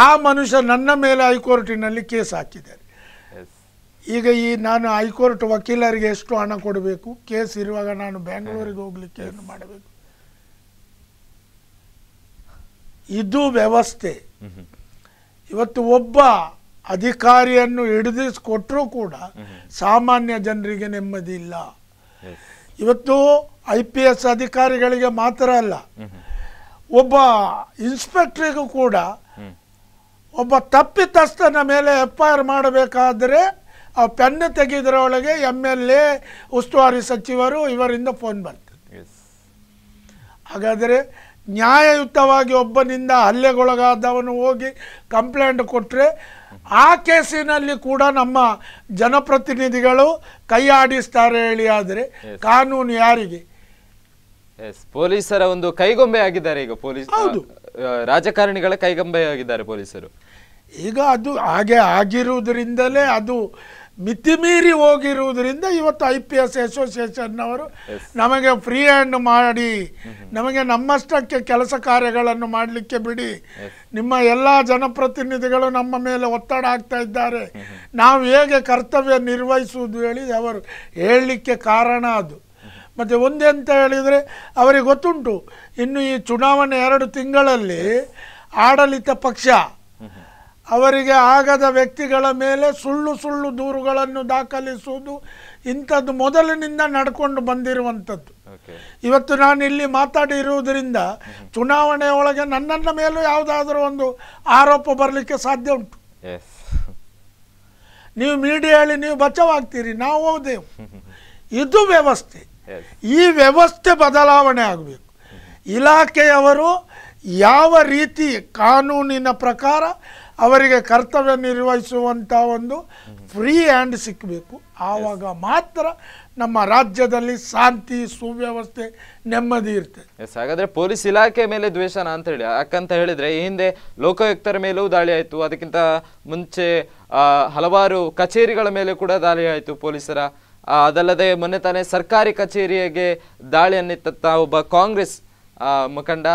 ಆ ಮನುಷ್ಯ ನನ್ನ ಮೇಲೆ ಹೈಕೋರ್ಟಿನಲ್ಲಿ ಕೇಸ್ ಹಾಕಿದ್ದಾರೆ. ಈಗ ನಾನು ಹೈಕೋರ್ಟ್ ವಕೀಲರಿಗೆ ಎಷ್ಟು ಹಣ ಕೊಡಬೇಕು? ಕೇಸ್ ಇರುವಾಗ ನಾನು ಬೆಂಗಳೂರಿಗೆ ಹೋಗ್ಲಿಕ್ಕೆ ಏನು ಮಾಡಬೇಕು? ಇದು ವ್ಯವಸ್ಥೆ. ಇವತ್ತು ಒಬ್ಬ ಅಧಿಕಾರಿಯನ್ನು ಹಿಡಿದಿಸ್ಕೊಟ್ರೂ ಕೂಡ ಸಾಮಾನ್ಯ ಜನರಿಗೆ ನೆಮ್ಮದಿ ಇಲ್ಲ. ಇವತ್ತು IPS ಅಧಿಕಾರಿಗಳಿಗೆ ಮಾತ್ರ ಅಲ್ಲ, ಒಬ್ಬ ಇನ್ಸ್ಪೆಕ್ಟ್ರಿಗೂ ಕೂಡ ಒಬ್ಬ ತಪ್ಪಿತಸ್ಥನ ಮೇಲೆ FIR ಮಾಡಬೇಕಾದ್ರೆ ಆ ಪೆನ್ನು ತೆಗೆದರೊಳಗೆ MLA, ಉಸ್ತುವಾರಿ ಸಚಿವರು ಇವರಿಂದ ಫೋನ್ ಬರ್ತದೆ. ಹಾಗಾದರೆ ನ್ಯಾಯಯುತವಾಗಿ ಒಬ್ಬನಿಂದ ಹಲ್ಲೆಗೊಳಗಾದವನು ಹೋಗಿ ಕಂಪ್ಲೇಂಟ್ ಕೊಟ್ಟರೆ ಆ ಕೇಸಿನಲ್ಲಿ ಕೂಡ ನಮ್ಮ ಜನಪ್ರತಿನಿಧಿಗಳು ಕೈ ಆಡಿಸ್ತಾರೆ ಹೇಳಿ. ಆದರೆ ಕಾನೂನು ಯಾರಿಗೆ? ಪೊಲೀಸರ ಒಂದು ಕೈಗೊಂಬೆ ಆಗಿದ್ದಾರೆ ಈಗ ಪೊಲೀಸ್. ರಾಜಕಾರಣಿಗಳ ಕೈಗೊಂಬೆ ಆಗಿದ್ದಾರೆ ಪೊಲೀಸರು ಈಗ. ಅದು ಹಾಗೆ ಆಗಿರುವುದರಿಂದಲೇ ಅದು ಮಿತಿಮೀರಿ ಹೋಗಿರುವುದರಿಂದ ಇವತ್ತು IPS ಅಸೋಸಿಯೇಷನ್ನವರು ನಮಗೆ ಫ್ರೀ ಹ್ಯಾಂಡ್ ಮಾಡಿ, ನಮಗೆ ನಮ್ಮಷ್ಟಕ್ಕೆ ಕೆಲಸ ಕಾರ್ಯಗಳನ್ನು ಮಾಡಲಿಕ್ಕೆ ಬಿಡಿ, ನಿಮ್ಮ ಎಲ್ಲ ಜನಪ್ರತಿನಿಧಿಗಳು ನಮ್ಮ ಮೇಲೆ ಒತ್ತಡ ಆಗ್ತಾ ಇದ್ದಾರೆ, ನಾವು ಹೇಗೆ ಕರ್ತವ್ಯ ನಿರ್ವಹಿಸುವುದು ಹೇಳಿ ಅವರು ಹೇಳಲಿಕ್ಕೆ ಕಾರಣ ಅದು. ಮತ್ತು ಒಂದೇ ಅಂತ ಹೇಳಿದರೆ ಅವರಿಗೆ ಗೊತ್ತುಂಟು, ಇನ್ನು ಈ ಚುನಾವಣೆ 2 ತಿಂಗಳಲ್ಲಿ ಆಡಳಿತ ಪಕ್ಷ ಅವರಿಗೆ ಆಗದ ವ್ಯಕ್ತಿಗಳ ಮೇಲೆ ಸುಳ್ಳು ದೂರುಗಳನ್ನು ದಾಖಲಿಸುವುದು ಇಂಥದ್ದು ಮೊದಲಿನಿಂದ ನಡ್ಕೊಂಡು ಬಂದಿರುವಂಥದ್ದು. ಇವತ್ತು ನಾನು ಇಲ್ಲಿ ಮಾತಾಡಿರುವುದರಿಂದ ಚುನಾವಣೆ ಒಳಗೆ ನನ್ನ ಮೇಲೂ ಯಾವುದಾದ್ರೂ ಒಂದು ಆರೋಪ ಬರಲಿಕ್ಕೆ ಸಾಧ್ಯ ಉಂಟು. ನೀವು ಮೀಡಿಯಾ ಹೇಳಿ ನೀವು ಬಚಾವಾಗ್ತೀರಿ, ನಾವು ಹೋದೆವು. ಇದು ವ್ಯವಸ್ಥೆ. ಈ ವ್ಯವಸ್ಥೆ ಬದಲಾವಣೆ ಆಗಬೇಕು. ಇಲಾಖೆಯವರು ಯಾವ ರೀತಿ ಕಾನೂನಿನ ಪ್ರಕಾರ ಅವರಿಗೆ ಕರ್ತವ್ಯ ನಿರ್ವಹಿಸುವಂಥ ಒಂದು ಫ್ರೀ ಹ್ಯಾಂಡ್ ಸಿಕ್ಕಬೇಕು. ಆವಾಗ ಮಾತ್ರ ನಮ್ಮ ರಾಜ್ಯದಲ್ಲಿ ಶಾಂತಿ, ಸುವ್ಯವಸ್ಥೆ, ನೆಮ್ಮದಿ ಇರ್ತದೆ. ಹಾಗಾದ್ರೆ ಪೊಲೀಸ್ ಇಲಾಖೆ ಮೇಲೆ ದ್ವೇಷನ ಅಂತ ಹೇಳಿ, ಯಾಕಂತ ಹೇಳಿದ್ರೆ ಈ ಹಿಂದೆ ಲೋಕಾಯುಕ್ತರ ಮೇಲೂ ದಾಳಿ ಆಯಿತು, ಅದಕ್ಕಿಂತ ಮುಂಚೆ ಹಲವಾರು ಕಚೇರಿಗಳ ಮೇಲೆ ಕೂಡ ದಾಳಿ ಆಯಿತು ಪೊಲೀಸರ. ಅದಲ್ಲದೆ ಮೊನ್ನೆ ತಾನೇ ಸರ್ಕಾರಿ ಕಚೇರಿಗೆ ದಾಳಿಯನ್ನಿತ್ತ ಒಬ್ಬ ಕಾಂಗ್ರೆಸ್ ಮುಖಂಡ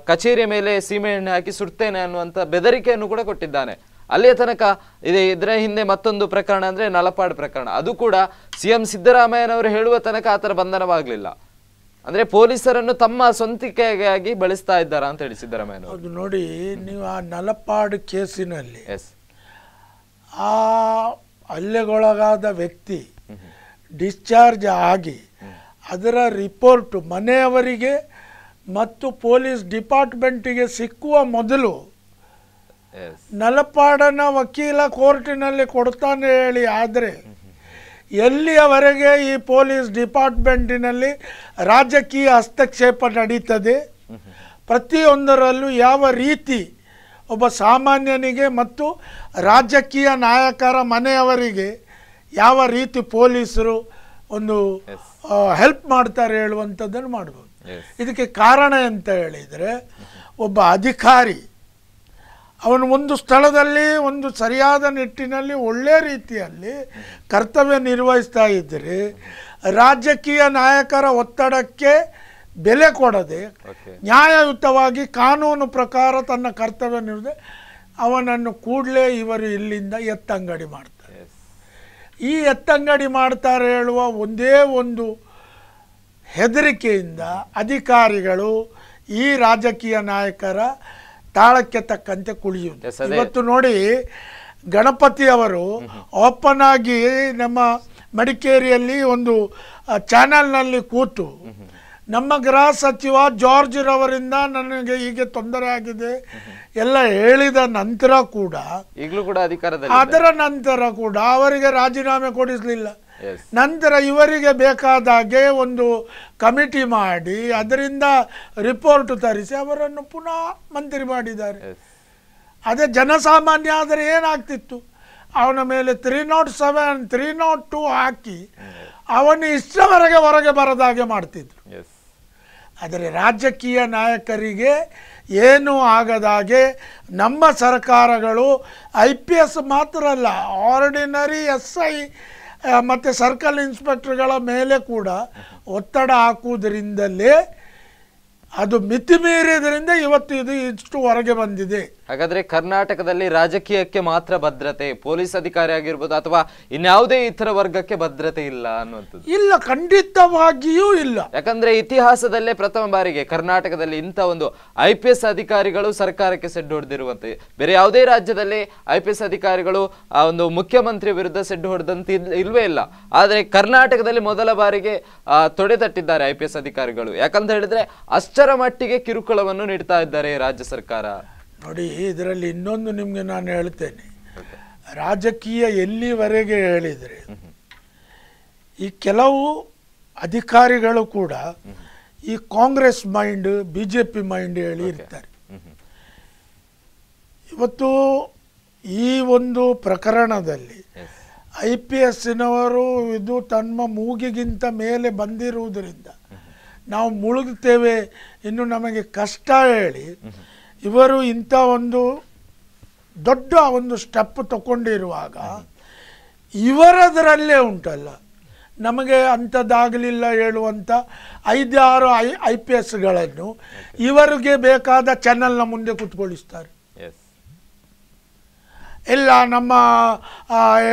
ಕಚೇರಿಯ ಮೇಲೆ ಸೀಮೆ ಎಣ್ಣೆ ಹಾಕಿ ಸುಡ್ತೇನೆ ಅನ್ನುವಂಥ ಬೆದರಿಕೆಯನ್ನು ಕೂಡ ಕೊಟ್ಟಿದ್ದಾನೆ. ಅಲ್ಲಿಯ ತನಕ ಇದರ ಹಿಂದೆ ಮತ್ತೊಂದು ಪ್ರಕರಣ ಅಂದರೆ ನಲಪಾಡ್ ಪ್ರಕರಣ. ಅದು ಕೂಡ CM ಸಿದ್ದರಾಮಯ್ಯನವರು ಹೇಳುವ ತನಕ ಆ ಥರ ಬಂಧನವಾಗಲಿಲ್ಲ. ಅಂದರೆ ಪೊಲೀಸರನ್ನು ತಮ್ಮ ಸ್ವಂತಿಕೆಯಾಗಿ ಬಳಸ್ತಾ ಇದ್ದಾರಾ ಅಂತ ಹೇಳಿ ಸಿದ್ದರಾಮಯ್ಯನವರು. ಅದು ನೋಡಿ, ನೀವು ಆ ನಲಪಾಡ್ ಕೇಸಿನಲ್ಲಿ ಆ ಹಲ್ಲೆಗೊಳಗಾದ ವ್ಯಕ್ತಿ ಡಿಸ್ಚಾರ್ಜ್ ಆಗಿ ಅದರ ರಿಪೋರ್ಟ್ ಮನೆಯವರಿಗೆ ಮತ್ತು ಪೊಲೀಸ್ ಡಿಪಾರ್ಟ್ಮೆಂಟಿಗೆ ಸಿಕ್ಕುವ ಮೊದಲು ನಲಪಾಡನ ವಕೀಲ ಕೋರ್ಟಿನಲ್ಲಿ ಕೊಡ್ತಾನೆ ಹೇಳಿ. ಆದರೆ ಎಲ್ಲಿಯವರೆಗೆ ಈ ಪೊಲೀಸ್ ಡಿಪಾರ್ಟ್ಮೆಂಟಿನಲ್ಲಿ ರಾಜಕೀಯ ಹಸ್ತಕ್ಷೇಪ ನಡೀತದೆ, ಪ್ರತಿಯೊಂದರಲ್ಲೂ ಯಾವ ರೀತಿ ಒಬ್ಬ ಸಾಮಾನ್ಯನಿಗೆ ಮತ್ತು ರಾಜಕೀಯ ನಾಯಕರ ಮನೆಯವರಿಗೆ ಯಾವ ರೀತಿ ಪೊಲೀಸರು ಒಂದು ಹೆಲ್ಪ್ ಮಾಡ್ತಾರೆ ಹೇಳುವಂಥದ್ದನ್ನು ಮಾಡ್ಬೋದು. ಇದಕ್ಕೆ ಕಾರಣ ಅಂತ ಹೇಳಿದರೆ, ಒಬ್ಬ ಅಧಿಕಾರಿ ಅವನು ಒಂದು ಸ್ಥಳದಲ್ಲಿ ಒಂದು ಸರಿಯಾದ ನಿಟ್ಟಿನಲ್ಲಿ ಒಳ್ಳೆಯ ರೀತಿಯಲ್ಲಿ ಕರ್ತವ್ಯ ನಿರ್ವಹಿಸ್ತಾ ಇದ್ದರೆ ರಾಜಕೀಯ ನಾಯಕರ ಒತ್ತಡಕ್ಕೆ ಬೆಲೆ ಕೊಡದೆ ನ್ಯಾಯಯುತವಾಗಿ ಕಾನೂನು ಪ್ರಕಾರ ತನ್ನ ಕರ್ತವ್ಯ ನಿರ್ವಹಿಸಿ ಅವನನ್ನು ಕೂಡಲೇ ಇವರು ಇಲ್ಲಿಂದ ಎತ್ತಂಗಡಿ ಮಾಡ್ತಾರೆ. ಈ ಎತ್ತಂಗಡಿ ಮಾಡ್ತಾರೆ ಹೇಳುವ ಒಂದೇ ಒಂದು ಹೆದರಿಕೆಯಿಂದ ಅಧಿಕಾರಿಗಳು ಈ ರಾಜಕೀಯ ನಾಯಕರ ತಾಳಕ್ಕೆ ತಕ್ಕಂತೆ ಕುಳಿಯುವುದು. ಇವತ್ತು ನೋಡಿ, ಗಣಪತಿ ಅವರು ಓಪನ್ ಆಗಿ ನಮ್ಮ ಮಡಿಕೇರಿಯಲ್ಲಿ ಒಂದು ಚಾನೆಲ್ನಲ್ಲಿ ಕೂತು ನಮ್ಮ ಗೃಹ ಸಚಿವ ಜಾರ್ಜ್ ರವರಿಂದ ನನಗೆ ಹೀಗೆ ತೊಂದರೆ ಆಗಿದೆ ಎಲ್ಲ ಹೇಳಿದ ನಂತರ ಕೂಡ, ಈಗಲೂ ಕೂಡ ಅದರ ನಂತರ ಕೂಡ ಅವರಿಗೆ ರಾಜೀನಾಮೆ ಕೊಡಿಸಲಿಲ್ಲ. ನಂತರ ಇವರಿಗೆ ಬೇಕಾದಾಗೆ ಒಂದು ಕಮಿಟಿ ಮಾಡಿ ಅದರಿಂದ ರಿಪೋರ್ಟ್ ತರಿಸಿ ಅವರನ್ನು ಪುನಃ ಮಂತ್ರಿ ಮಾಡಿದ್ದಾರೆ. ಅದೇ ಜನಸಾಮಾನ್ಯ ಆದರೆ ಏನಾಗ್ತಿತ್ತು, ಅವನ ಮೇಲೆ 307, 302 ಹಾಕಿ ಅವನು ಇಷ್ಟವರೆಗೆ ಹೊರಗೆ ಬರದಾಗೆ ಮಾಡ್ತಿದ್ರು. ಆದರೆ ರಾಜಕೀಯ ನಾಯಕರಿಗೆ ಏನೂ ಆಗದಾಗೆ ನಮ್ಮ ಸರ್ಕಾರಗಳು IPS ಮಾತ್ರ ಅಲ್ಲ, ಆರ್ಡಿನರಿ SI ಮತ್ತು ಸರ್ಕಲ್ ಇನ್ಸ್ಪೆಕ್ಟರ್ಗಳ ಮೇಲೆ ಕೂಡ ಒತ್ತಡ ಹಾಕುವುದರಿಂದಲೇ ಅದು ಮಿತಿ ಮೀರಿದ್ರಿಂದ ಇವತ್ತು ಇದು ಇಷ್ಟು ಹೊರಗೆ ಬಂದಿದೆ. ಹಾಗಾದ್ರೆ ಕರ್ನಾಟಕದಲ್ಲಿ ರಾಜಕೀಯಕ್ಕೆ ಮಾತ್ರ ಭದ್ರತೆ, ಪೊಲೀಸ್ ಅಧಿಕಾರಿ ಆಗಿರ್ಬೋದು ಅಥವಾ ಇನ್ಯಾವುದೇ ಇತರ ವರ್ಗಕ್ಕೆ ಭದ್ರತೆ ಇಲ್ಲ ಅನ್ನುವಂಥದ್ದು? ಇಲ್ಲ, ಖಂಡಿತವಾಗಿಯೂ ಇಲ್ಲ. ಯಾಕಂದ್ರೆ ಇತಿಹಾಸದಲ್ಲೇ ಪ್ರಥಮ ಬಾರಿಗೆ ಕರ್ನಾಟಕದಲ್ಲಿ ಇಂಥ ಒಂದು IPS ಅಧಿಕಾರಿಗಳು ಸರ್ಕಾರಕ್ಕೆ ಸೆಡ್ಡು ಹೊಡೆದಿರುವಂತೆ, ಬೇರೆ ಯಾವುದೇ ರಾಜ್ಯದಲ್ಲಿ IPS ಅಧಿಕಾರಿಗಳು ಆ ಒಂದು ಮುಖ್ಯಮಂತ್ರಿ ವಿರುದ್ಧ ಸೆಡ್ಡು ಹೊಡೆದಂತೆ ಇಲ್ವೇ ಇಲ್ಲ. ಆದ್ರೆ ಕರ್ನಾಟಕದಲ್ಲಿ ಮೊದಲ ಬಾರಿಗೆ ತೊಡೆ ತಟ್ಟಿದ್ದಾರೆ IPS ಅಧಿಕಾರಿಗಳು. ಯಾಕಂತ ಹೇಳಿದ್ರೆ ಅಷ್ಟರ ಮಟ್ಟಿಗೆ ಕಿರುಕುಳವನ್ನು ನೀಡ್ತಾ ಇದ್ದಾರೆ ರಾಜ್ಯ ಸರ್ಕಾರ. ನೋಡಿ, ಇದರಲ್ಲಿ ಇನ್ನೊಂದು ನಿಮ್ಗೆ ನಾನು ಹೇಳ್ತೇನೆ. ರಾಜಕೀಯ ಎಲ್ಲಿವರೆಗೆ ಹೇಳಿದರೆ ಈ ಕೆಲವು ಅಧಿಕಾರಿಗಳು ಕೂಡ ಈ ಕಾಂಗ್ರೆಸ್ ಮೈಂಡ್, BJP ಮೈಂಡ್ ಹೇಳಿ ಇರ್ತಾರೆ. ಇವತ್ತು ಈ ಒಂದು ಪ್ರಕರಣದಲ್ಲಿ IPSನವರು ಇದು ತಮ್ಮ ಮೂಗಿಗಿಂತ ಮೇಲೆ ಬಂದಿರುವುದರಿಂದ ನಾವು ಮುಳುಗುತ್ತೇವೆ, ಇನ್ನು ನಮಗೆ ಕಷ್ಟ ಹೇಳಿ ಇವರು ಇಂಥ ಒಂದು ದೊಡ್ಡ ಒಂದು ಸ್ಟೆಪ್ ತಗೊಂಡಿರುವಾಗ ಇವರದರಲ್ಲೇ ಉಂಟಲ್ಲ, ನಮಗೆ ಅಂಥದ್ದಾಗಲಿಲ್ಲ ಹೇಳುವಂಥ 5-6 IPSಗಳನ್ನು ಇವರಿಗೆ ಬೇಕಾದ ಚಾನಲ್ನ ಮುಂದೆ ಕೂತ್ಕೊಳ್ಳಿಸ್ತಾರೆ. ಇಲ್ಲ, ನಮ್ಮ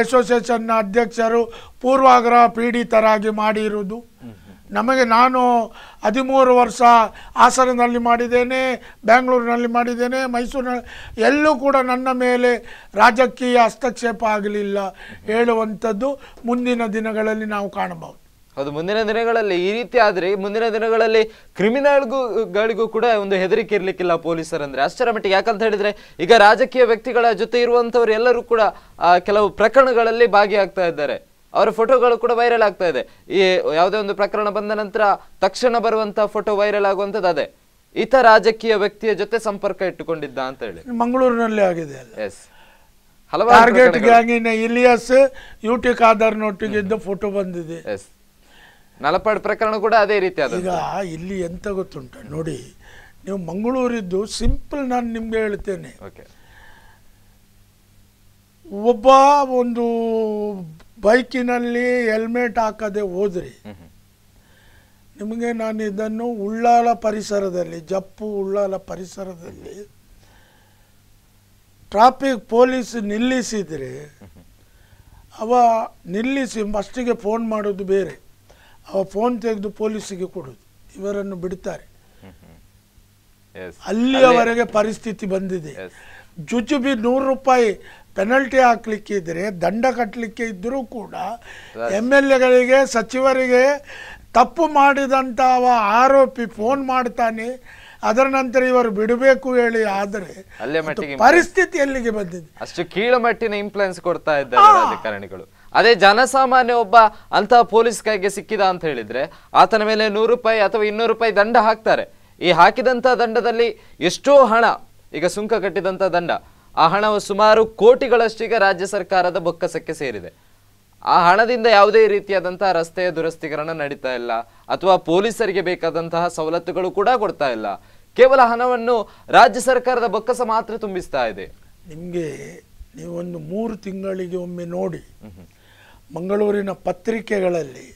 ಅಸೋಸಿಯೇಷನ್ನ ಅಧ್ಯಕ್ಷರು ಪೂರ್ವಾಗ್ರಹ ಪೀಡಿತರಾಗಿ ಮಾಡಿರುವುದು ನಮಗೆ, ನಾನು 13 ವರ್ಷ ಹಾಸನದಲ್ಲಿ ಮಾಡಿದ್ದೇನೆ, ಬೆಂಗಳೂರಿನಲ್ಲಿ ಮಾಡಿದ್ದೇನೆ, ಮೈಸೂರಿನಲ್ಲಿ, ಎಲ್ಲೂ ಕೂಡ ನನ್ನ ಮೇಲೆ ರಾಜಕೀಯ ಹಸ್ತಕ್ಷೇಪ ಆಗಲಿಲ್ಲ ಹೇಳುವಂಥದ್ದು ಮುಂದಿನ ದಿನಗಳಲ್ಲಿ ನಾವು ಕಾಣಬಹುದು. ಹೌದು, ಮುಂದಿನ ದಿನಗಳಲ್ಲಿ ಈ ರೀತಿ ಆದ್ರೆ ಮುಂದಿನ ದಿನಗಳಲ್ಲಿ ಕ್ರಿಮಿನಲ್ಗಳಿಗೂ ಕೂಡ ಒಂದು ಹೆದರಿಕೆ ಇರ್ಲಿಕ್ಕಿಲ್ಲ ಪೊಲೀಸರಂದ್ರೆ, ಅಷ್ಟರ ಮಟ್ಟಿಗೆ. ಯಾಕಂತ ಹೇಳಿದ್ರೆ ಈಗ ರಾಜಕೀಯ ವ್ಯಕ್ತಿಗಳ ಜೊತೆ ಇರುವಂತವ್ರು ಎಲ್ಲರೂ ಕೂಡ ಕೆಲವು ಪ್ರಕರಣಗಳಲ್ಲಿ ಭಾಗಿಯಾಗ್ತಾ ಇದ್ದಾರೆ. ಅವರ ಫೋಟೋಗಳು ಕೂಡ ವೈರಲ್ ಆಗ್ತಾ ಇದೆ. ಈ ಯಾವುದೇ ಒಂದು ಪ್ರಕರಣ ಬಂದ ನಂತರ ತಕ್ಷಣ ಬರುವಂತ ಫೋಟೋ ವೈರಲ್ ಆಗುವಂತದ್ದು ಅದೇ ಈತ ರಾಜಕೀಯ ವ್ಯಕ್ತಿಯ ಜೊತೆ ಸಂಪರ್ಕ ಇಟ್ಟುಕೊಂಡಿದ್ದ ಅಂತ ಹೇಳಿ ಮಂಗಳೂರಿನಲ್ಲಿ ಆಗಿದೆ. ಟಾರ್ಗೆಟ್ ಗ್ಯಾಂಗಿನ ಇಲಿಯಾಸ್ UT ಖಾದರ್ನೊಟ್ಟಿಗಿದ್ದ ಫೋಟೋ ಬಂದಿದೆ. ನಲಪಾಡ್ ಪ್ರಕರಣ ಕೂಡ ಅದೇ ರೀತಿ. ಈಗ ಇಲ್ಲಿ ಎಂತ ಗೊತ್ತುಂಟ ನೋಡಿ, ನೀವು ಮಂಗಳೂರಿದ್ದು ಸಿಂಪಲ್ ನಾನು ನಿಮ್ಗೆ ಹೇಳ್ತೇನೆ. ಒಬ್ಬ ಒಂದು ಬೈಕಿನಲ್ಲಿ ಹೆಲ್ಮೆಟ್ ಹಾಕದೆ ಹೋದ್ರಿ, ನಿಮಗೆ ನಾನು ಇದನ್ನು ಉಳ್ಳಾಲ ಪರಿಸರದಲ್ಲಿ, ಜಪ್ಪು ಉಳ್ಳಾಲ ಪರಿಸರದಲ್ಲಿ ಟ್ರಾಫಿಕ್ ಪೊಲೀಸ್ ನಿಲ್ಲಿಸಿದರೆ ಅವ ನಿಲ್ಲಿಸಿ ಫಸ್ಟಿಗೆ ಫೋನ್ ಮಾಡೋದು ಬೇರೆ, ಅವ ಫೋನ್ ತೆಗೆದು ಪೊಲೀಸಿಗೆ ಕೊಡೋದು, ಇವರನ್ನು ಬಿಡ್ತಾರೆ. ಅಲ್ಲಿಯವರೆಗೆ ಪರಿಸ್ಥಿತಿ ಬಂದಿದೆ. ಜುಜುಬಿ 100 ರೂಪಾಯಿ ಪೆನಲ್ಟಿ ಹಾಕ್ಲಿಕ್ಕಿದ್ರೆ, ದಂಡ ಕಟ್ಟಲಿಕ್ಕೆ ಇದ್ದರೂ ಕೂಡ MLAಗಳಿಗೆ, ಸಚಿವರಿಗೆ ತಪ್ಪು ಮಾಡಿದಂಥ ಆರೋಪಿ ಫೋನ್ ಮಾಡ್ತಾನೆ, ಅದರ ನಂತರ ಇವರು ಬಿಡಬೇಕು ಹೇಳಿ. ಆದರೆ ಪರಿಸ್ಥಿತಿ ಎಲ್ಲಿಗೆ ಬಂದಿದೆ, ಅಷ್ಟು ಕೀಳಮಟ್ಟಿನ ಇನ್ಫ್ಲುಯೆನ್ಸ್ ಕೊಡ್ತಾ ಇದ್ದಾರೆ ರಾಜಕಾರಣಿಗಳು. ಅದೇ ಜನಸಾಮಾನ್ಯ ಒಬ್ಬ ಅಂತ ಪೊಲೀಸ್ ಕೈಗೆ ಸಿಕ್ಕಿದ ಅಂತ ಹೇಳಿದ್ರೆ ಆತನ ಮೇಲೆ 100 ರೂಪಾಯಿ ಅಥವಾ 200 ರೂಪಾಯಿ ದಂಡ ಹಾಕ್ತಾರೆ. ಈ ಹಾಕಿದಂತ ದಂಡದಲ್ಲಿ ಎಷ್ಟೋ ಹಣ, ಈಗ ಸುಂಕ ಕಟ್ಟಿದಂತ ದಂಡ, ಆ ಹಣವು ಸುಮಾರು ಕೋಟಿಗಳಷ್ಟೀಗ ರಾಜ್ಯ ಸರ್ಕಾರದ ಬೊಕ್ಕಸಕ್ಕೆ ಸೇರಿದೆ. ಆ ಹಣದಿಂದ ಯಾವುದೇ ರೀತಿಯಾದಂತಹ ರಸ್ತೆಯ ದುರಸ್ತೀಕರಣ ನಡೀತಾ ಇಲ್ಲ, ಅಥವಾ ಪೊಲೀಸರಿಗೆ ಬೇಕಾದಂತಹ ಸವಲತ್ತುಗಳು ಕೂಡ ಕೊಡ್ತಾ ಇಲ್ಲ. ಕೇವಲ ಹಣವನ್ನು ರಾಜ್ಯ ಸರ್ಕಾರದ ಬೊಕ್ಕಸ ಮಾತ್ರ ತುಂಬಿಸ್ತಾ ಇದೆ. ನಿಮಗೆ ನೀವೊಂದು 3 ತಿಂಗಳಿಗೆ ಒಮ್ಮೆ ನೋಡಿ, ಮಂಗಳೂರಿನ ಪತ್ರಿಕೆಗಳಲ್ಲಿ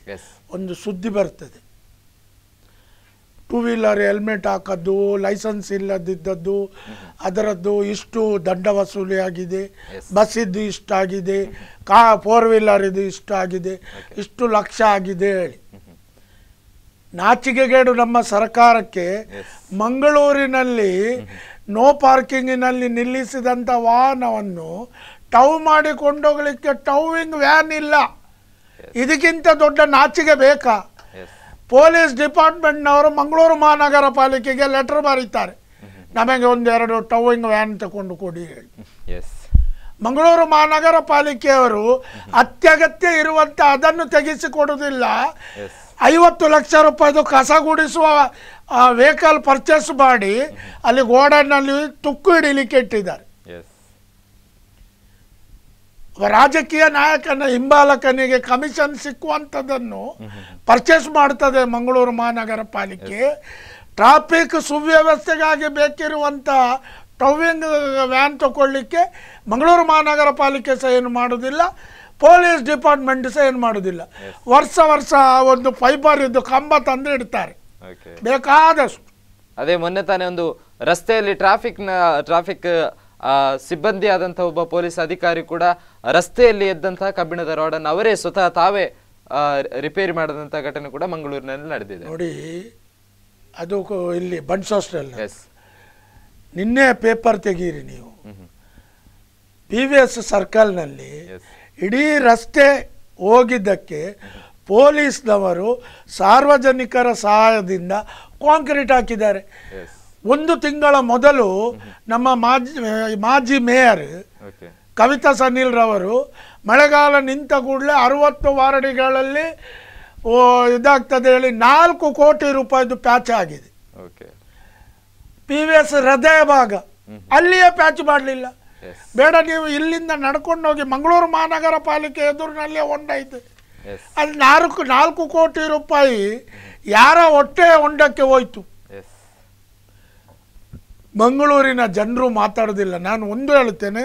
ಒಂದು ಸುದ್ದಿ ಬರ್ತದೆ, 2 ವೀಲರ್ ಹೆಲ್ಮೆಟ್ ಹಾಕದ್ದು, ಲೈಸೆನ್ಸ್ ಇಲ್ಲದಿದ್ದದ್ದು, ಅದರದ್ದು ಇಷ್ಟು ದಂಡ ವಸೂಲಿ ಆಗಿದೆ, ಬಸ್ಸಿದ್ದು ಇಷ್ಟಾಗಿದೆ, 4 ವೀಲರ್ ಇದು ಇಷ್ಟ ಆಗಿದೆ, ಇಷ್ಟು ಲಕ್ಷ ಆಗಿದೆ ಹೇಳಿ. ನಾಚಿಕೆಗೇಡು ನಮ್ಮ ಸರ್ಕಾರಕ್ಕೆ. ಮಂಗಳೂರಿನಲ್ಲಿ ನೋ ಪಾರ್ಕಿಂಗಿನಲ್ಲಿ ನಿಲ್ಲಿಸಿದಂಥ ವಾಹನವನ್ನು ಟೌ ಮಾಡಿ ಕೊಂಡೋಗ್ಲಿಕ್ಕೆ ಟೌವಿಂಗ್ ವ್ಯಾನ್ ಇಲ್ಲ. ಇದಕ್ಕಿಂತ ದೊಡ್ಡ ನಾಚಿಕೆ ಬೇಕಾ? ಪೊಲೀಸ್ ಡಿಪಾರ್ಟ್ಮೆಂಟ್ನವರು ಮಂಗಳೂರು ಮಹಾನಗರ ಪಾಲಿಕೆಗೆ ಲೆಟರ್ ಬರೀತಾರೆ, ನಮಗೆ 1-2 ಟೌವಿಂಗ್ ವ್ಯಾನ್ ತಗೊಂಡು ಕೊಡಿ ಹೇಳಿ. ಮಂಗಳೂರು ಮಹಾನಗರ ಪಾಲಿಕೆಯವರು ಅತ್ಯಗತ್ಯ ಇರುವಂಥ ಅದನ್ನು ತೆಗೆಸಿಕೊಡುವುದಿಲ್ಲ. 50 ಲಕ್ಷ ರೂಪಾಯಿದು ಕಸ ಗುಡಿಸುವ ವೆಹಿಕಲ್ ಪರ್ಚೇಸ್ ಮಾಡಿ ಅಲ್ಲಿ ಗೋಡನ್ನಲ್ಲಿ ತುಕ್ಕು ಹಿಡಿಲಿಕ್ಕೆ ಇಟ್ಟಿದ್ದಾರೆ. ರಾಜಕೀಯ ನಾಯಕನ ಹಿಂಬಾಲಕನಿಗೆ ಕಮಿಷನ್ ಸಿಕ್ಕುವಂಥದ್ದನ್ನು ಪರ್ಚೇಸ್ ಮಾಡ್ತದೆ ಮಂಗಳೂರು ಮಹಾನಗರ ಪಾಲಿಕೆ. ಟ್ರಾಫಿಕ್ ಸುವ್ಯವಸ್ಥೆಗಾಗಿ ಬೇಕಿರುವಂಥ ಟೌವಿಂಗ್ ವ್ಯಾನ್ ತಗೊಳ್ಳಿಕ್ಕೆ ಮಂಗಳೂರು ಮಹಾನಗರ ಪಾಲಿಕೆ ಸಹ ಏನು ಮಾಡೋದಿಲ್ಲ, ಪೊಲೀಸ್ ಡಿಪಾರ್ಟ್ಮೆಂಟ್ ಸಹ ಏನು ಮಾಡೋದಿಲ್ಲ. ವರ್ಷ ಒಂದು ಫೈಬರ್ ಇದ್ದು ಕಂಬ ತಂದು ಇಡ್ತಾರೆ ಬೇಕಾದಷ್ಟು. ಅದೇ ಮೊನ್ನೆ ತಾನೇ ಒಂದು ರಸ್ತೆಯಲ್ಲಿ ಟ್ರಾಫಿಕ್ ಸಿಬ್ಬಂದಿ ಆದಂತಹ ಒಬ್ಬ ಪೊಲೀಸ್ ಅಧಿಕಾರಿ ಕೂಡ ರಸ್ತೆಯಲ್ಲಿ ಎದ್ದಂತಹ ಕಬ್ಬಿಣದ ರಾಡನ್ನು ಅವರೇ ಸ್ವತಃ ತಾವೇ ರಿಪೇರಿ ಮಾಡಿದಂತಹ ಘಟನೆ ಕೂಡ ಮಂಗಳೂರಿನಲ್ಲಿ ನಡೆದಿದೆ ನೋಡಿ. ಅದು ಇಲ್ಲಿ ಬನ್ಸ್ ಹಾಸ್ಟೆಲ್ ನಿನ್ನೆ ಪೇಪರ್ ತೆಗೀರಿ ನೀವು. PVS ಸರ್ಕಲ್ನಲ್ಲಿ ಇಡೀ ರಸ್ತೆ ಹೋಗಿದ್ದಕ್ಕೆ ಪೊಲೀಸ್ನವರು ಸಾರ್ವಜನಿಕರ ಸಹಾಯದಿಂದ ಕಾಂಕ್ರೀಟ್ ಹಾಕಿದ್ದಾರೆ. 1 ತಿಂಗಳ ಮೊದಲು ನಮ್ಮ ಮಾಜಿ ಮೇಯರ್ ಕವಿತಾ ಸನಿಲ್ ರವರು ಮಳೆಗಾಲ ನಿಂತ ಕೂಡಲೇ 60 ವಾರ್ಡ್ಗಳಲ್ಲಿ ಇದಾಗ್ತದೆ ಹೇಳಿ 4 ಕೋಟಿ ರೂಪಾಯಿದು ಪ್ಯಾಚ್ ಆಗಿದೆ. PVS ಹೃದಯ ಭಾಗ ಅಲ್ಲಿಯೇ ಪ್ಯಾಚ್ ಮಾಡಲಿಲ್ಲ. ಬೇಡ ನೀವು ಇಲ್ಲಿಂದ ನಡ್ಕೊಂಡು ಹೋಗಿ ಮಂಗಳೂರು ಮಹಾನಗರ ಪಾಲಿಕೆ ಎದುರಿನಲ್ಲೇ ಹೊಂಡೈತೆ, ಅಲ್ಲಿ 4 ಕೋಟಿ ರೂಪಾಯಿ ಯಾರ ಹೊಟ್ಟೆ ಹೊಂಡಕ್ಕೆ ಹೋಯ್ತು. ಮಂಗಳೂರಿನ ಜನರು ಮಾತಾಡೋದಿಲ್ಲ. ನಾನು ಒಂದು ಹೇಳ್ತೇನೆ,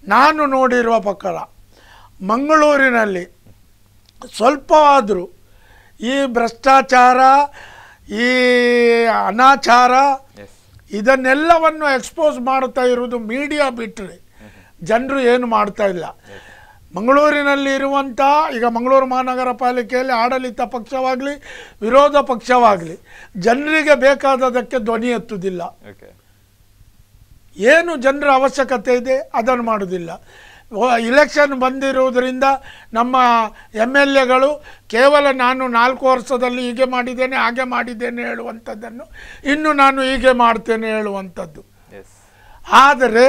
ನಾನು ನೋಡಿರುವ ಪ್ರಕಾರ ಮಂಗಳೂರಿನಲ್ಲಿ ಸ್ವಲ್ಪವಾದರೂ ಈ ಭ್ರಷ್ಟಾಚಾರ, ಈ ಅನಾಚಾರ ಇದನ್ನೆಲ್ಲವನ್ನು ಎಕ್ಸ್ಪೋಸ್ ಮಾಡ್ತಾ ಇರೋದು ಮೀಡಿಯಾ ಬಿಟ್ಟರೆ ಜನರು ಏನು ಮಾಡ್ತಾ ಇಲ್ಲ. ಮಂಗಳೂರಿನಲ್ಲಿ ಇರುವಂಥ ಈಗ ಮಂಗಳೂರು ಮಹಾನಗರ ಪಾಲಿಕೆಯಲ್ಲಿ ಆಡಳಿತ ಪಕ್ಷವಾಗಲಿ ವಿರೋಧ ಪಕ್ಷವಾಗಲಿ ಜನರಿಗೆ ಬೇಕಾದದಕ್ಕೆ ಧ್ವನಿ ಎತ್ತುವುದಿಲ್ಲ. ಏನು ಜನರ ಅವಶ್ಯಕತೆ ಇದೆ ಅದನ್ನು ಮಾಡೋದಿಲ್ಲ. ಇಲೆಕ್ಷನ್ ಬಂದಿರುವುದರಿಂದ ನಮ್ಮ MLAಗಳು ಕೇವಲ ನಾನು 4 ವರ್ಷದಲ್ಲಿ ಹೀಗೆ ಮಾಡಿದ್ದೇನೆ ಹಾಗೆ ಮಾಡಿದ್ದೇನೆ ಹೇಳುವಂಥದ್ದನ್ನು ಇನ್ನು ನಾನು ಹೀಗೆ ಮಾಡ್ತೇನೆ ಹೇಳುವಂಥದ್ದು. ಆದರೆ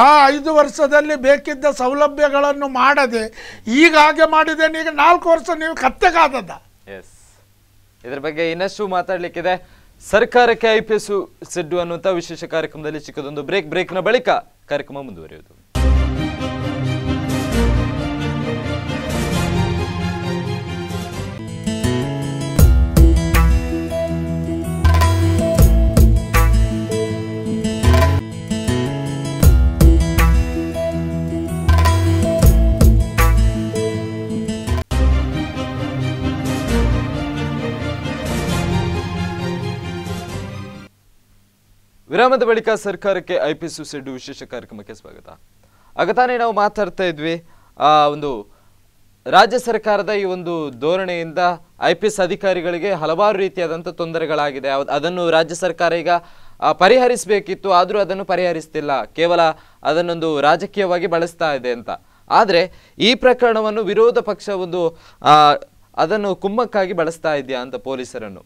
ಆ 5 ವರ್ಷದಲ್ಲಿ ಬೇಕಿದ್ದ ಸೌಲಭ್ಯಗಳನ್ನು ಮಾಡದೆ ಈಗ ಹಾಗೆ ಮಾಡಿದ್ದೇನೆ, ಈಗ 4 ವರ್ಷ ನೀವು ಕತ್ತೆಗಾದದ. ಇದರ ಬಗ್ಗೆ ಇನ್ನಷ್ಟು ಮಾತಾಡಲಿಕ್ಕಿದೆ. ಸರ್ಕಾರಕ್ಕೆ IPS ಸಿಡ್ಡು ಅನ್ನುವಂಥ ವಿಶೇಷ ಕಾರ್ಯಕ್ರಮದಲ್ಲಿ ಚಿಕ್ಕದೊಂದು ಬ್ರೇಕ್ನ ಬಳಿಕ ಕಾರ್ಯಕ್ರಮ ಮುಂದುವರಿಯುವುದು. ವಿರಾಮದ ಬಳಿಕ ಸರ್ಕಾರಕ್ಕೆ IPS ಸಿಡ್ಡು ವಿಶೇಷ ಕಾರ್ಯಕ್ರಮಕ್ಕೆ ಸ್ವಾಗತ. ಆಗ ತಾನೇ ನಾವು ಮಾತಾಡ್ತಾ ಇದ್ವಿ, ಒಂದು ರಾಜ್ಯ ಸರ್ಕಾರದ ಈ ಒಂದು ಧೋರಣೆಯಿಂದ IPS ಅಧಿಕಾರಿಗಳಿಗೆ ಹಲವಾರು ರೀತಿಯಾದಂಥ ತೊಂದರೆಗಳಾಗಿದೆ. ಅದನ್ನು ರಾಜ್ಯ ಸರ್ಕಾರ ಈಗ ಪರಿಹರಿಸಬೇಕಿತ್ತು, ಆದರೂ ಅದನ್ನು ಪರಿಹರಿಸ್ತಿಲ್ಲ, ಕೇವಲ ಅದನ್ನೊಂದು ರಾಜಕೀಯವಾಗಿ ಬಳಸ್ತಾ ಇದೆ ಅಂತ. ಆದರೆ ಈ ಪ್ರಕರಣವನ್ನು ವಿರೋಧ ಪಕ್ಷ ಅದನ್ನು ಕುಮ್ಮಕ್ಕಾಗಿ ಬಳಸ್ತಾ ಇದೆಯಾ ಅಂತ ಪೊಲೀಸರನ್ನು.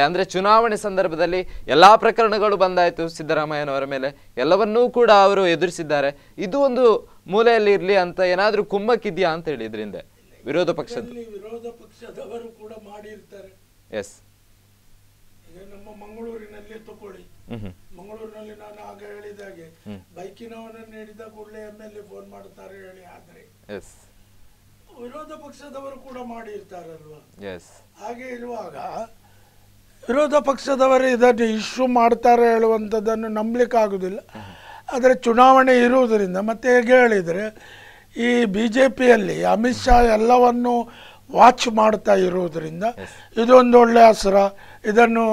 ಅಂದರೆ ಚುನಾವಣೆ ಸಂದರ್ಭದಲ್ಲಿ ಎಲ್ಲ ಪ್ರಕರಣಗಳು ಬಂದಾಯಿತು ಸಿದ್ದರಾಮಯ್ಯನವರ ಮೇಲೆ, ಎಲ್ಲವನ್ನೂ ಕೂಡ ಅವರು ಎದುರಿಸಿದ್ದಾರೆ. ಇದು ಒಂದು ಮೂಲೆಯಲ್ಲಿ ಇರಲಿ ಅಂತ ಏನಾದರೂ ಕುಮ್ಮಕ್ಕಿದೆಯಾ ಅಂತ ಹೇಳಿ ಇದರಿಂದ ವಿರೋಧ ಪಕ್ಷದವರು ಕೂಡ ಮಾಡಿರ್ತಾರೆ. ಈಗ ನಮ್ಮ ಮಂಗಳೂರಿನಲ್ಲಿ ತಗೊಳ್ಳಿ, ಮಂಗಳೂರಿನಲ್ಲಿ ನಾನು ಆಗ ಹೇಳಿದಾಗೆ ಬೈಕಿನವನನ್ನು ಹಿಡಿದ ಕೂಡಲೇ MLA ಫೋನ್ ಮಾಡ್ತಾರೆ ಹೇಳಿ, ಆದರೆ ವಿರೋಧ ಪಕ್ಷದವರು ಕೂಡ ಮಾಡಿರ್ತಾರಲ್ವಾ. ಹಾಗೆ ಇರುವಾಗ ವಿರೋಧ ಪಕ್ಷದವರು ಇದನ್ನು ಇಶ್ಯೂ ಮಾಡ್ತಾರೆ ಹೇಳುವಂಥದ್ದನ್ನು ನಂಬಲಿಕ್ಕೆ ಆಗೋದಿಲ್ಲ. ಆದರೆ ಚುನಾವಣೆ ಇರುವುದರಿಂದ ಮತ್ತೆ ಹೇಗೆ ಹೇಳಿದರೆ ಈ BJPಯಲ್ಲಿ ಅಮಿತ್ ಶಾ ಎಲ್ಲವನ್ನು ವಾಚ್ ಮಾಡ್ತಾ ಇರುವುದರಿಂದ ಇದೊಂದು ಒಳ್ಳೆಯ ಅಸ್ತ್ರ, ಇದನ್ನು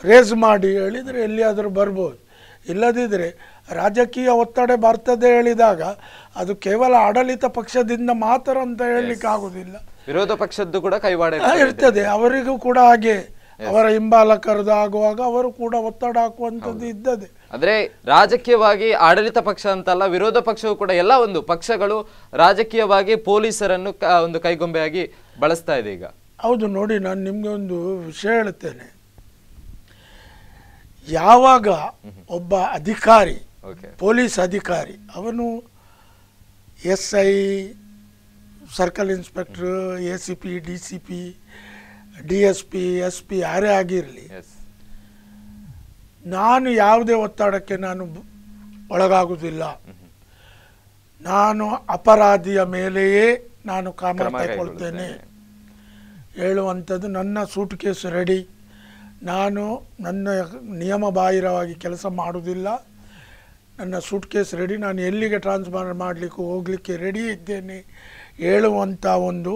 ರೇಸ್ ಮಾಡಿ ಹೇಳಿದರೆ ಎಲ್ಲಿಯಾದರೂ ಬರ್ಬೋದು. ಇಲ್ಲದಿದ್ದರೆ ರಾಜಕೀಯ ಒತ್ತಡ ಬರ್ತದೆ ಹೇಳಿದಾಗ ಅದು ಕೇವಲ ಆಡಳಿತ ಪಕ್ಷದಿಂದ ಮಾತ್ರ ಅಂತ ಹೇಳಲಿಕ್ಕೆ ಆಗುದಿಲ್ಲ, ವಿರೋಧ ಪಕ್ಷದ್ದು ಕೂಡ ಕೈವಾಡ ಇರ್ತದೆ. ಅವರಿಗೂ ಕೂಡ ಹಾಗೆ ಅವರ ಹಿಂಬಾಲಕರದು ಆಗುವಾಗ ಅವರು ಕೂಡ ಒತ್ತಡ ಹಾಕುವಂಥದ್ದು ಇದ್ದದೆ. ಅಂದ್ರೆ ರಾಜಕೀಯವಾಗಿ ಆಡಳಿತ ಪಕ್ಷ ಅಂತಲ್ಲ, ವಿರೋಧ ಪಕ್ಷವು ಕೂಡ ಎಲ್ಲ ಒಂದು ಪಕ್ಷಗಳು ರಾಜಕೀಯವಾಗಿ ಪೊಲೀಸರನ್ನು ಒಂದು ಕೈಗೊಂಬೆಯಾಗಿ ಬಳಸ್ತಾ ಇದೆ ಈಗ. ಹೌದು ನೋಡಿ, ನಾನು ನಿಮ್ಗೆ ಒಂದು ವಿಷಯ ಹೇಳ್ತೇನೆ. ಯಾವಾಗ ಒಬ್ಬ ಅಧಿಕಾರಿ, ಪೊಲೀಸ್ ಅಧಿಕಾರಿ, ಅವನು SI, circle inspector, ACP, DCP, DSP, SP ಯಾರೇ ಆಗಿರಲಿ, ನಾನು ಯಾವುದೇ ಒತ್ತಡಕ್ಕೆ ನಾನು ಒಳಗಾಗುವುದಿಲ್ಲ. ನಾನು ಅಪರಾಧಿಯ ಮೇಲೆಯೇ ನಾನು ಕ್ರಮ ತಗೊಳ್ತೇನೆ ಹೇಳುವಂಥದ್ದು. ನನ್ನ ಸೂಟ್ ಕೇಸ್ ರೆಡಿ, ನಾನು ನನ್ನ ನಿಯಮ ಬಾಹಿರವಾಗಿ ಕೆಲಸ ಮಾಡುವುದಿಲ್ಲ, ನನ್ನ ಸೂಟ್ ಕೇಸ್ ರೆಡಿ, ನಾನು ಎಲ್ಲಿಗೆ ಟ್ರಾನ್ಸ್ಫರ್ ಮಾಡಲಿಕ್ಕೆ ಹೋಗಲಿಕ್ಕೆ ರೆಡಿ ಇದ್ದೇನೆ ಹೇಳುವಂಥ ಒಂದು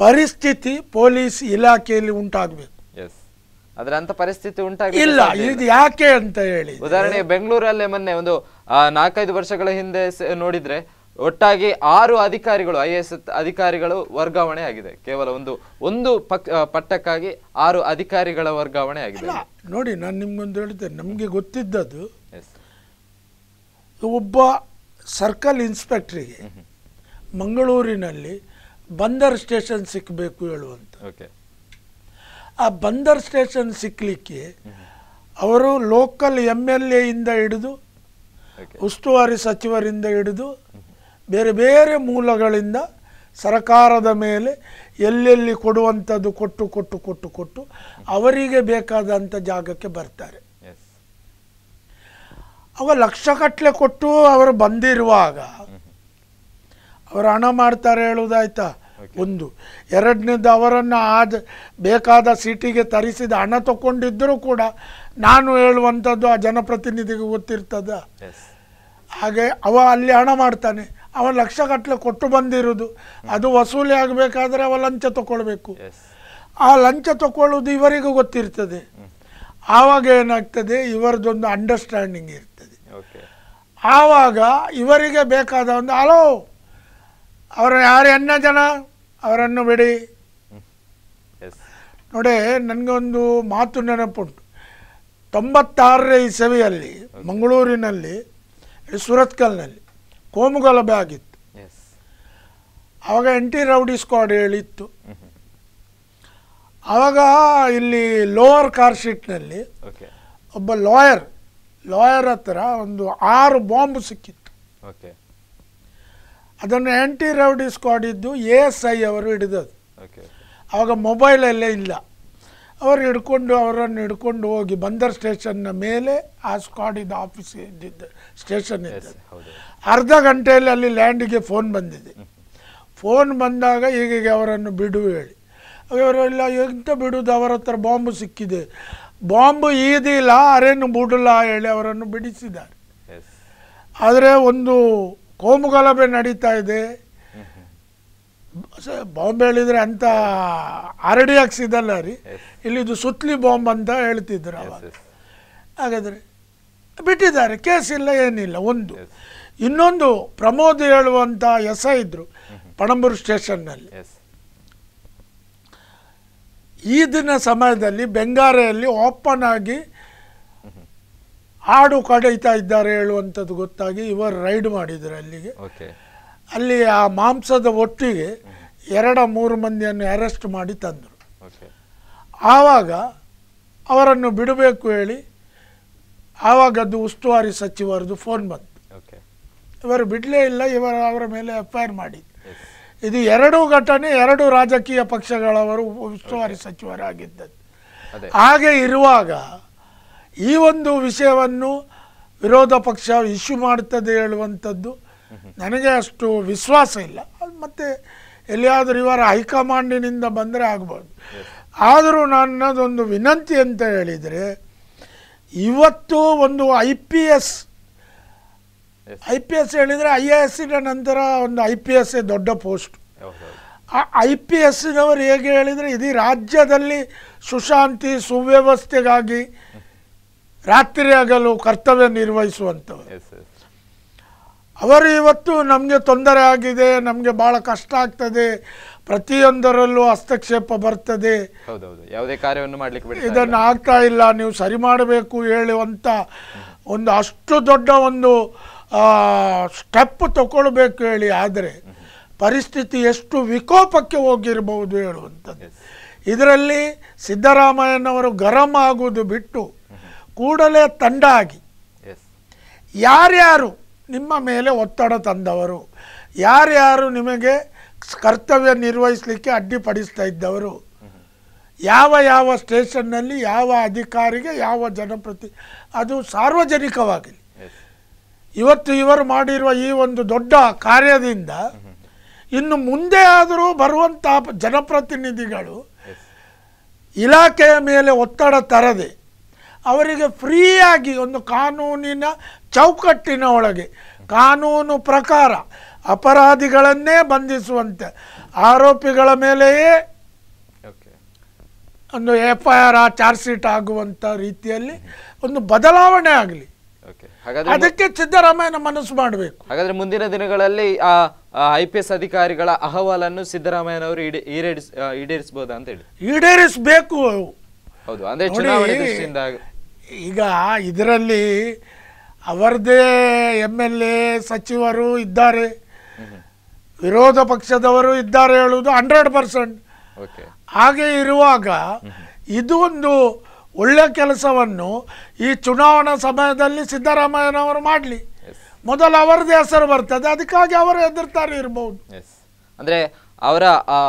ಪರಿಸ್ಥಿತಿ ಪೊಲೀಸ್ ಇಲಾಖೆಯಲ್ಲಿ ಉಂಟಾಗಬೇಕು. ಆದ್ರೆ ಅಂತ ಪರಿಸ್ಥಿತಿ ಇಲ್ಲ. ಇದು ಯಾಕೆ ಅಂತ ಹೇಳಿ, ಉದಾಹರಣೆ ಬೆಂಗಳೂರಲ್ಲೇ ಮೊನ್ನೆ ಒಂದು 4-5 ವರ್ಷಗಳ ಹಿಂದೆ ನೋಡಿದ್ರೆ ಒಟ್ಟಾಗಿ 6 ಅಧಿಕಾರಿಗಳು IAS ಅಧಿಕಾರಿಗಳು ವರ್ಗಾವಣೆ ಆಗಿದೆ. ಕೇವಲ ಒಂದು ಪಟ್ಟಕ್ಕಾಗಿ 6 ಅಧಿಕಾರಿಗಳ ವರ್ಗಾವಣೆ ಆಗಿದೆ. ನೋಡಿ, ನಾನು ನಿಮ್ಗೊಂದು ಹೇಳ್ತೇನೆ, ನಮಗೆ ಗೊತ್ತಿದ್ದದ್ದು ಒಬ್ಬ ಸರ್ಕಲ್ ಇನ್ಸ್ಪೆಕ್ಟ್ರಿಗೆ ಮಂಗಳೂರಿನಲ್ಲಿ ಬಂದರ್ ಸ್ಟೇಷನ್ ಸಿಕ್ಕಬೇಕು ಹೇಳುವಂತ. ಆ ಬಂದರ್ ಸ್ಟೇಷನ್ ಸಿಕ್ಕಲಿಕ್ಕೆ ಅವರು ಲೋಕಲ್ MLA ಇಂದ ಹಿಡಿದು ಉಸ್ತುವಾರಿ ಸಚಿವರಿಂದ ಹಿಡಿದು ಬೇರೆ ಬೇರೆ ಮೂಲಗಳಿಂದ ಸರ್ಕಾರದ ಮೇಲೆ ಎಲ್ಲೆಲ್ಲಿ ಕೊಡುವಂಥದ್ದು ಕೊಟ್ಟು ಅವರಿಗೆ ಬೇಕಾದಂಥ ಜಾಗಕ್ಕೆ ಬರ್ತಾರೆ. ಅವ ಲಕ್ಷಗಟ್ಟಲೆ ಕೊಟ್ಟು ಅವರು ಬಂದಿರುವಾಗ ಅವರು ಹಣ ಮಾಡ್ತಾರೆ ಹೇಳುವುದಾಯ್ತಾ. ಒಂದು ಎರಡನೇದು, ಅವರನ್ನು ಬೇಕಾದ ಸೀಟಿಗೆ ತರಿಸಿದ ಹಣ ತಗೊಂಡಿದ್ದರೂ ಕೂಡ ನಾನು ಹೇಳುವಂಥದ್ದು ಆ ಜನಪ್ರತಿನಿಧಿಗೆ ಗೊತ್ತಿರ್ತದ. ಹಾಗೆ ಅವ ಅಲ್ಲಿ ಹಣ ಮಾಡ್ತಾನೆ, ಅವ ಲಕ್ಷಗಟ್ಟಲೆ ಕೊಟ್ಟು ಬಂದಿರೋದು ಅದು ವಸೂಲಿ ಆಗಬೇಕಾದ್ರೆ ಅವ ಲಂಚ ತಗೊಳ್ಬೇಕು. ಆ ಲಂಚ ತಗೊಳ್ಳೋದು ಇವರಿಗೂ ಗೊತ್ತಿರ್ತದೆ. ಆವಾಗ ಏನಾಗ್ತದೆ, ಇವರದೊಂದು ಅಂಡರ್ಸ್ಟ್ಯಾಂಡಿಂಗ್ ಇರ್ತದೆ. ಆವಾಗ ಇವರಿಗೆ ಬೇಕಾದ ಒಂದು ಹಲೋ ಅವರು ಯಾರು ಜನ ಅವರನ್ನು ಬಿಡಿ. ನೋಡಿ, ನನಗೊಂದು ಮಾತು ನೆನಪುಂಟು. 96ನೇ ಇಸವಿಯಲ್ಲಿ ಮಂಗಳೂರಿನಲ್ಲಿ ಸುರತ್ಕಲ್ನಲ್ಲಿ ಕೋಮುಗಲಭೆ ಆಗಿತ್ತು. ಆವಾಗ NT ರೌಡಿ ಸ್ಕ್ವಾಡ್ ಹೇಳಿತ್ತು. ಆವಾಗ ಇಲ್ಲಿ ಲೋವರ್ ಕಾರ್ ಶೀಟ್ನಲ್ಲಿ ಒಬ್ಬ ಲಾಯರ್ ಹತ್ರ ಒಂದು 6 ಬಾಂಬ್ ಸಿಕ್ಕಿತ್ತು. ಅದನ್ನು NT ರೌಡಿ ಸ್ಕ್ವಾಡ್ ಇದ್ದು ASI ಅವರು ಹಿಡಿದದು. ಆವಾಗ ಮೊಬೈಲಲ್ಲೇ ಇಲ್ಲ. ಅವರನ್ನು ಹಿಡ್ಕೊಂಡು ಹೋಗಿ ಬಂದರ್ ಸ್ಟೇಷನ್ನ ಮೇಲೆ ಆ ಸ್ಕ್ವಾಡಿದ ಆಫೀಸ್ ಇದ್ದಿದ್ದ ಸ್ಟೇಷನ್ ಇದ್ದ. ಅರ್ಧ ಗಂಟೆಯಲ್ಲಿ ಅಲ್ಲಿ ಲ್ಯಾಂಡಿಗೆ ಫೋನ್ ಬಂದಿದೆ. ಫೋನ್ ಬಂದಾಗ ಹೀಗೆ ಅವರನ್ನು ಬಿಡು ಹೇಳಿ, ಅವರೆಲ್ಲ ಎಂತ ಬಿಡುವುದು, ಅವರ ಹತ್ರ ಬಾಂಬು ಸಿಕ್ಕಿದೆ, ಬಾಂಬು ಈದಿಲ್ಲ ಅರೇನು ಬಿಡಲ್ಲ ಹೇಳಿ ಅವರನ್ನು ಬಿಡಿಸಿದ್ದಾರೆ. ಆದರೆ ಒಂದು ಕೋಮುಗಲಭೆ ನಡೀತಾ ಇದೆ. ಬಾಂಬ್ ಹೇಳಿದರೆ ಅಂತ RDX ಇದಲ್ಲ ರೀ, ಇಲ್ಲಿದು ಸುತ್ತಲಿ ಬಾಂಬ್ ಅಂತ ಹೇಳ್ತಿದ್ರು ಅವಾಗ. ಹಾಗಾದರೆ ಬಿಟ್ಟಿದ್ದಾರೆ, ಕೇಸ್ ಇಲ್ಲ ಏನಿಲ್ಲ. ಒಂದು ಇನ್ನೊಂದು ಪ್ರಮೋದ್ ಹೇಳುವಂಥ SI ಇದ್ರು ಪಣಂಬೂರು ಸ್ಟೇಷನ್ನಲ್ಲಿ. ಈ ದಿನ ಸಮಯದಲ್ಲಿ ಬೆಂಗಾರೆಯಲ್ಲಿ ಓಪನ್ ಆಗಿ ಹಾಡು ಕಡಿತಾ ಇದ್ದಾರೆ ಹೇಳುವಂಥದ್ದು ಗೊತ್ತಾಗಿ ಇವರು ರೈಡ್ ಮಾಡಿದ್ರು ಅಲ್ಲಿಗೆ. ಅಲ್ಲಿ ಆ ಮಾಂಸದ ಒಟ್ಟಿಗೆ 2-3 ಮಂದಿಯನ್ನು ಅರೆಸ್ಟ್ ಮಾಡಿ ತಂದರು. ಆವಾಗ ಅವರನ್ನು ಬಿಡಬೇಕು ಹೇಳಿ ಆವಾಗ ಅದು ಉಸ್ತುವಾರಿ ಸಚಿವರದು ಫೋನ್ ಬಂತು. ಇವರು ಬಿಡಲೇ ಇಲ್ಲ, ಅವರ ಮೇಲೆ FIR ಮಾಡಿದ್ರು. ಇದು 2 ಘಟನೆ 2 ರಾಜಕೀಯ ಪಕ್ಷಗಳವರು ಉಸ್ತುವಾರಿ ಸಚಿವರಾಗಿದ್ದದ್ದು. ಹಾಗೆ ಇರುವಾಗ ಈ ಒಂದು ವಿಷಯವನ್ನು ವಿರೋಧ ಪಕ್ಷ ಇಶ್ಯೂ ಮಾಡ್ತದೆ ಹೇಳುವಂಥದ್ದು ನನಗೆ ಅಷ್ಟು ವಿಶ್ವಾಸ ಇಲ್ಲ. ಮತ್ತೆ ಎಲ್ಲಿಯಾದರೂ ಇವರ ಹೈಕಮಾಂಡಿನಿಂದ ಬಂದರೆ ಆಗ್ಬೋದು. ಆದರೂ ನನ್ನದೊಂದು ವಿನಂತಿ ಅಂತ ಹೇಳಿದರೆ, ಇವತ್ತು ಒಂದು IPS ಹೇಳಿದರೆ IASನ ನಂತರ ಒಂದು IPS ದೊಡ್ಡ ಪೋಸ್ಟ್. ಆ IPSನವರು ಹೇಗೆ ಹೇಳಿದರೆ ಇಡೀ ರಾಜ್ಯದಲ್ಲಿ ಸುಶಾಂತಿ ಸುವ್ಯವಸ್ಥೆಗಾಗಿ ರಾತ್ರಿ ಹಗಲು ಕರ್ತವ್ಯ ನಿರ್ವಹಿಸುವಂಥವರು. ಅವರು ಇವತ್ತು ನಮಗೆ ತೊಂದರೆ ಆಗಿದೆ, ನಮಗೆ ಭಾಳ ಕಷ್ಟ ಆಗ್ತದೆ, ಪ್ರತಿಯೊಂದರಲ್ಲೂ ಹಸ್ತಕ್ಷೇಪ ಬರ್ತದೆ, ಯಾವುದೇ ಕಾರ್ಯವನ್ನು ಮಾಡಲಿಕ್ಕೆ ಇದನ್ನು ಆಗ್ತಾ ಇಲ್ಲ, ನೀವು ಸರಿ ಮಾಡಬೇಕು ಹೇಳುವಂಥ ಒಂದು ಅಷ್ಟು ದೊಡ್ಡ ಒಂದು ಸ್ಟೆಪ್ ತಗೊಳ್ಬೇಕು ಹೇಳಿ. ಆದರೆ ಪರಿಸ್ಥಿತಿ ಎಷ್ಟು ವಿಕೋಪಕ್ಕೆ ಹೋಗಿರಬಹುದು ಹೇಳುವಂಥದ್ದು. ಇದರಲ್ಲಿ ಸಿದ್ದರಾಮಯ್ಯನವರು ಗರಂ ಆಗುವುದು ಬಿಟ್ಟು ಕೂಡಲೇ ತಂಡ ಆಗಿ ಯಾರ್ಯಾರು ನಿಮ್ಮ ಮೇಲೆ ಒತ್ತಡ ತಂದವರು, ಯಾರ್ಯಾರು ನಿಮಗೆ ಕರ್ತವ್ಯ ನಿರ್ವಹಿಸಲಿಕ್ಕೆ ಅಡ್ಡಿಪಡಿಸ್ತಾ ಇದ್ದವರು, ಯಾವ ಸ್ಟೇಷನ್ನಲ್ಲಿ ಯಾವ ಅಧಿಕಾರಿಗೆ ಯಾವ ಅದು ಸಾರ್ವಜನಿಕವಾಗಲಿ. ಇವತ್ತು ಇವರು ಮಾಡಿರುವ ಈ ಒಂದು ದೊಡ್ಡ ಕಾರ್ಯದಿಂದ ಇನ್ನು ಮುಂದೆ ಆದರೂ ಬರುವಂಥ ಜನಪ್ರತಿನಿಧಿಗಳು ಇಲಾಖೆಯ ಮೇಲೆ ಒತ್ತಡ ತರದೆ ಅವರಿಗೆ ಫ್ರೀಯಾಗಿ ಒಂದು ಕಾನೂನಿನ ಚೌಕಟ್ಟಿನ ಒಳಗೆ ಕಾನೂನು ಪ್ರಕಾರ ಅಪರಾಧಿಗಳನ್ನೇ ಬಂಧಿಸುವಂತೆ ಆರೋಪಿಗಳ ಮೇಲೆಯೇ ಒಂದು FIR ಚಾರ್ಜ್ ಶೀಟ್ ಆಗುವಂಥ ರೀತಿಯಲ್ಲಿ ಒಂದು ಬದಲಾವಣೆ ಆಗಲಿ. ಅದಕ್ಕೆ ಸಿದ್ದರಾಮಯ್ಯನ ಮನಸ್ಸು ಮಾಡಬೇಕು. ಹಾಗಾದ್ರೆ ಮುಂದಿನ ದಿನಗಳಲ್ಲಿ ಆ IPS ಅಧಿಕಾರಿಗಳ ಅಹವಾಲನ್ನು ಸಿದ್ದರಾಮಯ್ಯನವರು ಈಡೇರಿಸಬಹುದಾ ಅಂತ ಹೇಳಿ? ಈಡೇರಿಸಬೇಕು. ಹೌದು, ಅಂದ್ರೆ ಚುನಾವಣೆ ದೃಷ್ಟಿಯಿಂದ ಈಗ ಇದರಲ್ಲಿ ಅವರದೇ MLA ಸಚಿವರು ಇದ್ದಾರೆ, ವಿರೋಧ ಪಕ್ಷದವರು ಇದ್ದಾರೆ ಹೇಳುವುದು 100%. ಹಾಗೆ ಇರುವಾಗ ಇದು ಒಂದು ಒಳ್ಳೆ ಕೆಲಸವನ್ನು ಈ ಚುನಾವಣಾ ಸಮಯದಲ್ಲಿ ಸಿದ್ದರಾಮಯ್ಯನವರು ಮಾಡಲಿ. ಮೊದಲು ಅವರದೇ ಹೆಸರು ಬರ್ತದೆ, ಅದಕ್ಕಾಗಿ ಅವರು ಹೆದರ್ತಾರೆ ಇರಬಹುದು. ಅಂದ್ರೆ ಅವರ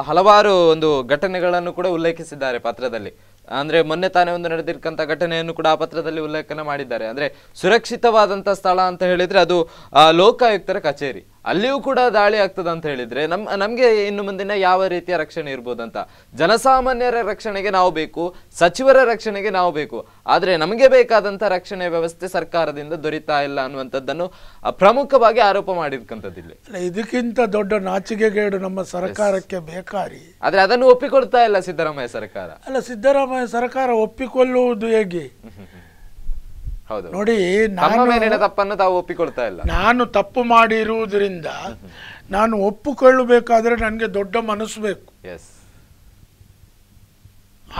ಹಲವಾರು ಒಂದು ಘಟನೆಗಳನ್ನು ಕೂಡ ಉಲ್ಲೇಖಿಸಿದ್ದಾರೆ ಪತ್ರದಲ್ಲಿ. ಅಂದ್ರೆ ಮೊನ್ನೆ ತಾನೇ ಒಂದು ನಡೆದಿರ್ತಕ್ಕಂಥ ಘಟನೆಯನ್ನು ಕೂಡ ಆ ಪತ್ರದಲ್ಲಿ ಉಲ್ಲೇಖನ ಮಾಡಿದ್ದಾರೆ. ಅಂದ್ರೆ ಸುರಕ್ಷಿತವಾದಂತ ಸ್ಥಳ ಅಂತ ಹೇಳಿದ್ರೆ ಅದು ಲೋಕಾಯುಕ್ತರ ಕಚೇರಿ, ಅಲ್ಲಿಯೂ ಕೂಡ ದಾಳಿ ಆಗ್ತದ ಅಂತ ಹೇಳಿದ್ರೆ ನಮ್ಗೆ ಇನ್ನು ಮುಂದಿನ ಯಾವ ರೀತಿಯ ರಕ್ಷಣೆ ಇರ್ಬೋದಂತ. ಜನಸಾಮಾನ್ಯರ ರಕ್ಷಣೆಗೆ ನಾವು ಬೇಕು, ಸಚಿವರ ರಕ್ಷಣೆಗೆ ನಾವು ಬೇಕು, ಆದ್ರೆ ನಮಗೆ ಬೇಕಾದಂತ ರಕ್ಷಣೆ ವ್ಯವಸ್ಥೆ ಸರ್ಕಾರದಿಂದ ದೊರೀತಾ ಇಲ್ಲ ಅನ್ನುವಂಥದ್ದನ್ನು ಪ್ರಮುಖವಾಗಿ ಆರೋಪ ಮಾಡಿರ್ತಕ್ಕಂಥದ್ದಿಲ್ಲ. ಇದಕ್ಕಿಂತ ದೊಡ್ಡ ನಾಚಿಕೆಗೇಡು ನಮ್ಮ ಸರ್ಕಾರಕ್ಕೆ ಬೇಕಾರಿ. ಆದ್ರೆ ಅದನ್ನು ಒಪ್ಪಿಕೊಳ್ತಾ ಇಲ್ಲ ಸಿದ್ದರಾಮಯ್ಯ ಸರ್ಕಾರ. ಅಲ್ಲ, ಸಿದ್ದರಾಮಯ್ಯ ಸರ್ಕಾರ ಒಪ್ಪಿಕೊಳ್ಳುವುದು ಹೇಗೆ? ಹೌದು ನೋಡಿ, ತಪ್ಪನ್ನು ತಾವು ಒಪ್ಪಿಕೊಳ್ತಾ ಇಲ್ಲ. ನಾನು ತಪ್ಪು ಮಾಡಿರುವುದರಿಂದ ನಾನು ಒಪ್ಪಿಕೊಳ್ಳಬೇಕಾದ್ರೆ ನನಗೆ ದೊಡ್ಡ ಮನಸ್ಸು ಬೇಕು,